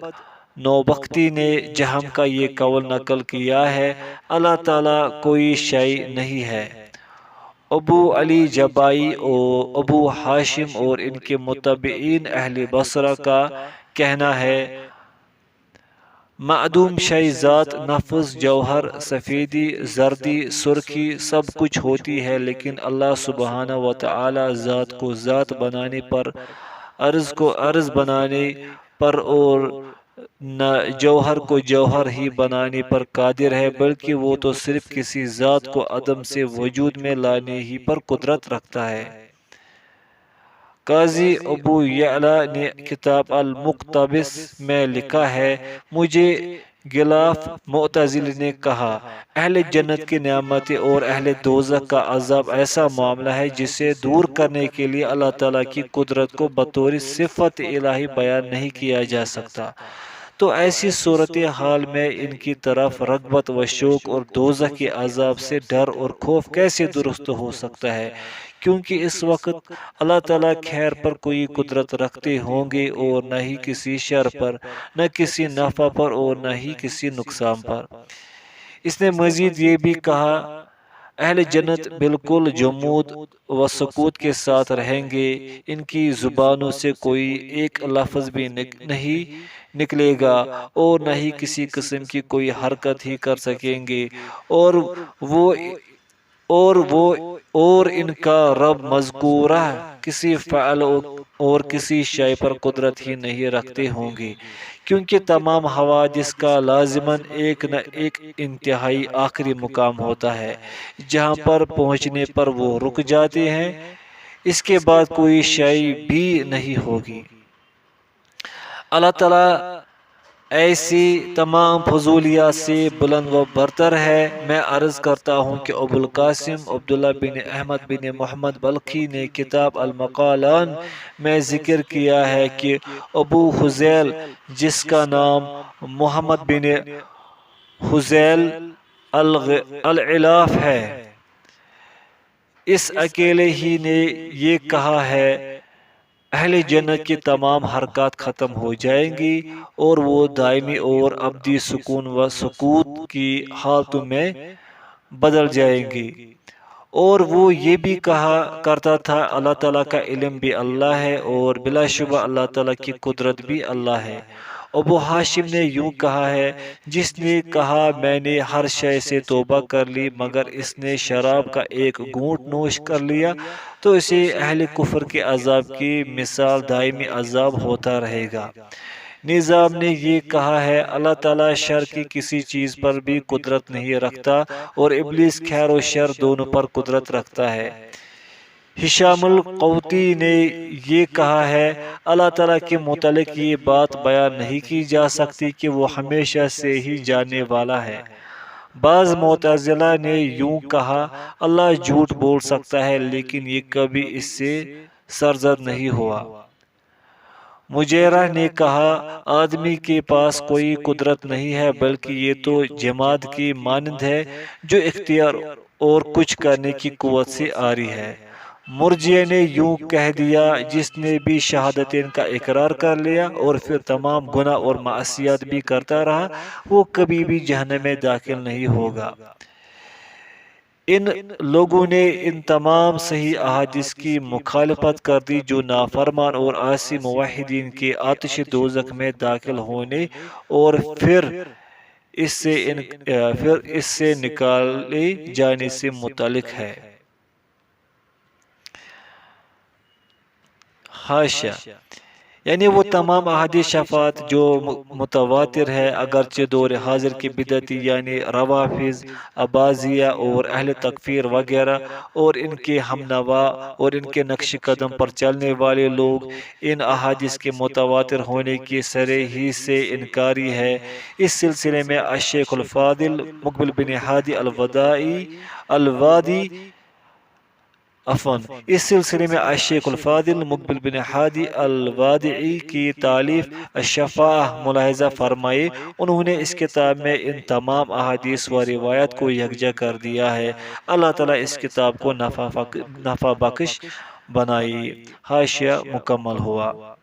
نوبختی نے جہم کا یہ قول نقل کیا ہے اللہ تعالیٰ کوئی شے نہیں ہے۔ ابو علی جبائی اور ابو ہاشم اور ان کے متبعین اہل بصرہ کا کہنا ہے معدوم شے ذات، نفس، جوہر، سفیدی، زردی، سرخی سب کچھ ہوتی ہے، لیکن اللہ سبحانہ و تعالی ذات کو ذات بنانے پر، عرض کو عرض بنانے پر اور جوہر کو جوہر ہی بنانے پر قادر ہے، بلکہ وہ تو صرف کسی ذات کو عدم سے وجود میں لانے ہی پر قدرت رکھتا ہے۔ قاضی ابو یعلا نے کتاب المقتبس میں لکھا ہے مجھے غلاف معتزلی نے کہا اہل جنت کی نعمتیں اور اہل دوزخ کا عذاب ایسا معاملہ ہے جسے دور کرنے کے لیے اللہ تعالیٰ کی قدرت کو بطور صفت الہی بیان نہیں کیا جا سکتا، تو ایسی صورتحال میں ان کی طرف رغبت و شوق اور دوزخ کے عذاب سے ڈر اور خوف کیسے درست ہو سکتا ہے، کیونکہ اس وقت اللہ تعالیٰ خیر پر کوئی قدرت رکھتے ہوں گے اور نہ ہی کسی شر پر، نہ کسی نفع پر اور نہ ہی کسی نقصان پر۔ اس نے مزید یہ بھی کہا اہل جنت بالکل جمود و سکوت کے ساتھ رہیں گے، ان کی زبانوں سے کوئی ایک لفظ بھی نہیں نکلے گا اور نہ ہی کسی قسم کی کوئی حرکت ہی کر سکیں گے، اور ان کا رب مذکورہ کسی فعل اور کسی شے پر قدرت ہی نہیں رکھتے ہوں گے، کیونکہ تمام حوادث کا لازماً ایک نہ ایک انتہائی آخری مقام ہوتا ہے جہاں پر پہنچنے پر وہ رک جاتے ہیں، اس کے بعد کوئی شے بھی نہیں ہوگی۔ اللہ تعالیٰ ایسی تمام فضولیات سے بلند و برتر ہے۔ میں عرض کرتا ہوں کہ ابو القاسم عبداللہ بن احمد بن محمد بلخی نے کتاب المقالان میں ذکر کیا ہے کہ ابو حذیل جس کا نام محمد بن حذیل العلاف ہے، اس اکیلے ہی نے یہ کہا ہے اہل جنت کی تمام حرکات ختم ہو جائیں گی اور وہ دائمی اور ابدی سکون و سکوت کی حالتوں میں بدل جائیں گی، اور وہ یہ بھی کہا کرتا تھا اللہ تعالیٰ کا علم بھی اللہ ہے اور بلا شبہ اللہ تعالیٰ کی قدرت بھی اللہ ہے۔ ابو ہاشم نے یوں کہا ہے جس نے کہا میں نے ہر شے سے توبہ کر لی مگر اس نے شراب کا ایک گھونٹ نوش کر لیا تو اسے اہل کفر کے عذاب کی مثال دائمی عذاب ہوتا رہے گا۔ نظام نے یہ کہا ہے اللہ تعالیٰ شر کی کسی چیز پر بھی قدرت نہیں رکھتا اور ابلیس خیر و شر دونوں پر قدرت رکھتا ہے۔ ہشام القوطی نے یہ کہا ہے اللہ تعالیٰ کے متعلق یہ بات بیان نہیں کی جا سکتی کہ وہ ہمیشہ سے ہی جاننے والا ہے۔ بعض معتزلہ نے یوں کہا اللہ جھوٹ بول سکتا ہے لیکن یہ کبھی اس سے سرزد نہیں ہوا۔ مجیرہ نے کہا آدمی کے پاس کوئی قدرت نہیں ہے بلکہ یہ تو جماد کی مانند ہے جو اختیار اور کچھ کرنے کی قوت سے آری ہے۔ مرجئہ نے یوں کہہ دیا جس نے بھی شہادتین کا اقرار کر لیا اور پھر تمام گناہ اور معصیت بھی کرتا رہا وہ کبھی بھی جہنم میں داخل نہیں ہوگا۔ ان لوگوں نے ان تمام صحیح احادیث کی مخالفت کر دی جو نافرمان اور عاصی موحدین کے آتش دوزخ میں داخل ہونے اور پھر اس سے نکالے جانے سے متعلق ہے۔ حاشیہ یعنی وہ تمام احادیث شفاعت جو متواتر ہے، اگرچہ دور حاضر کے بدعتی یعنی روافظ، اباضیہ اور اہل تکفیر وغیرہ اور ان کے ہم نوا اور ان کے نقش قدم پر چلنے والے لوگ ان احادیث کے متواتر ہونے کی سرے ہی سے انکاری ہے۔ اس سلسلے میں الشیخ الفاضل مقبل بن ہادی الوادی اس سلسلے میں الشیخ الفاضل مقبل بن ہادی الوادعی کی تالیف الشفاعہ ملاحظہ فرمائے۔ انہوں نے اس کتاب میں ان تمام احادیث و روایات کو یکجا کر دیا ہے۔ اللہ تعالیٰ اس کتاب کو نفع بخش بنائی۔ حاشیہ مکمل ہوا۔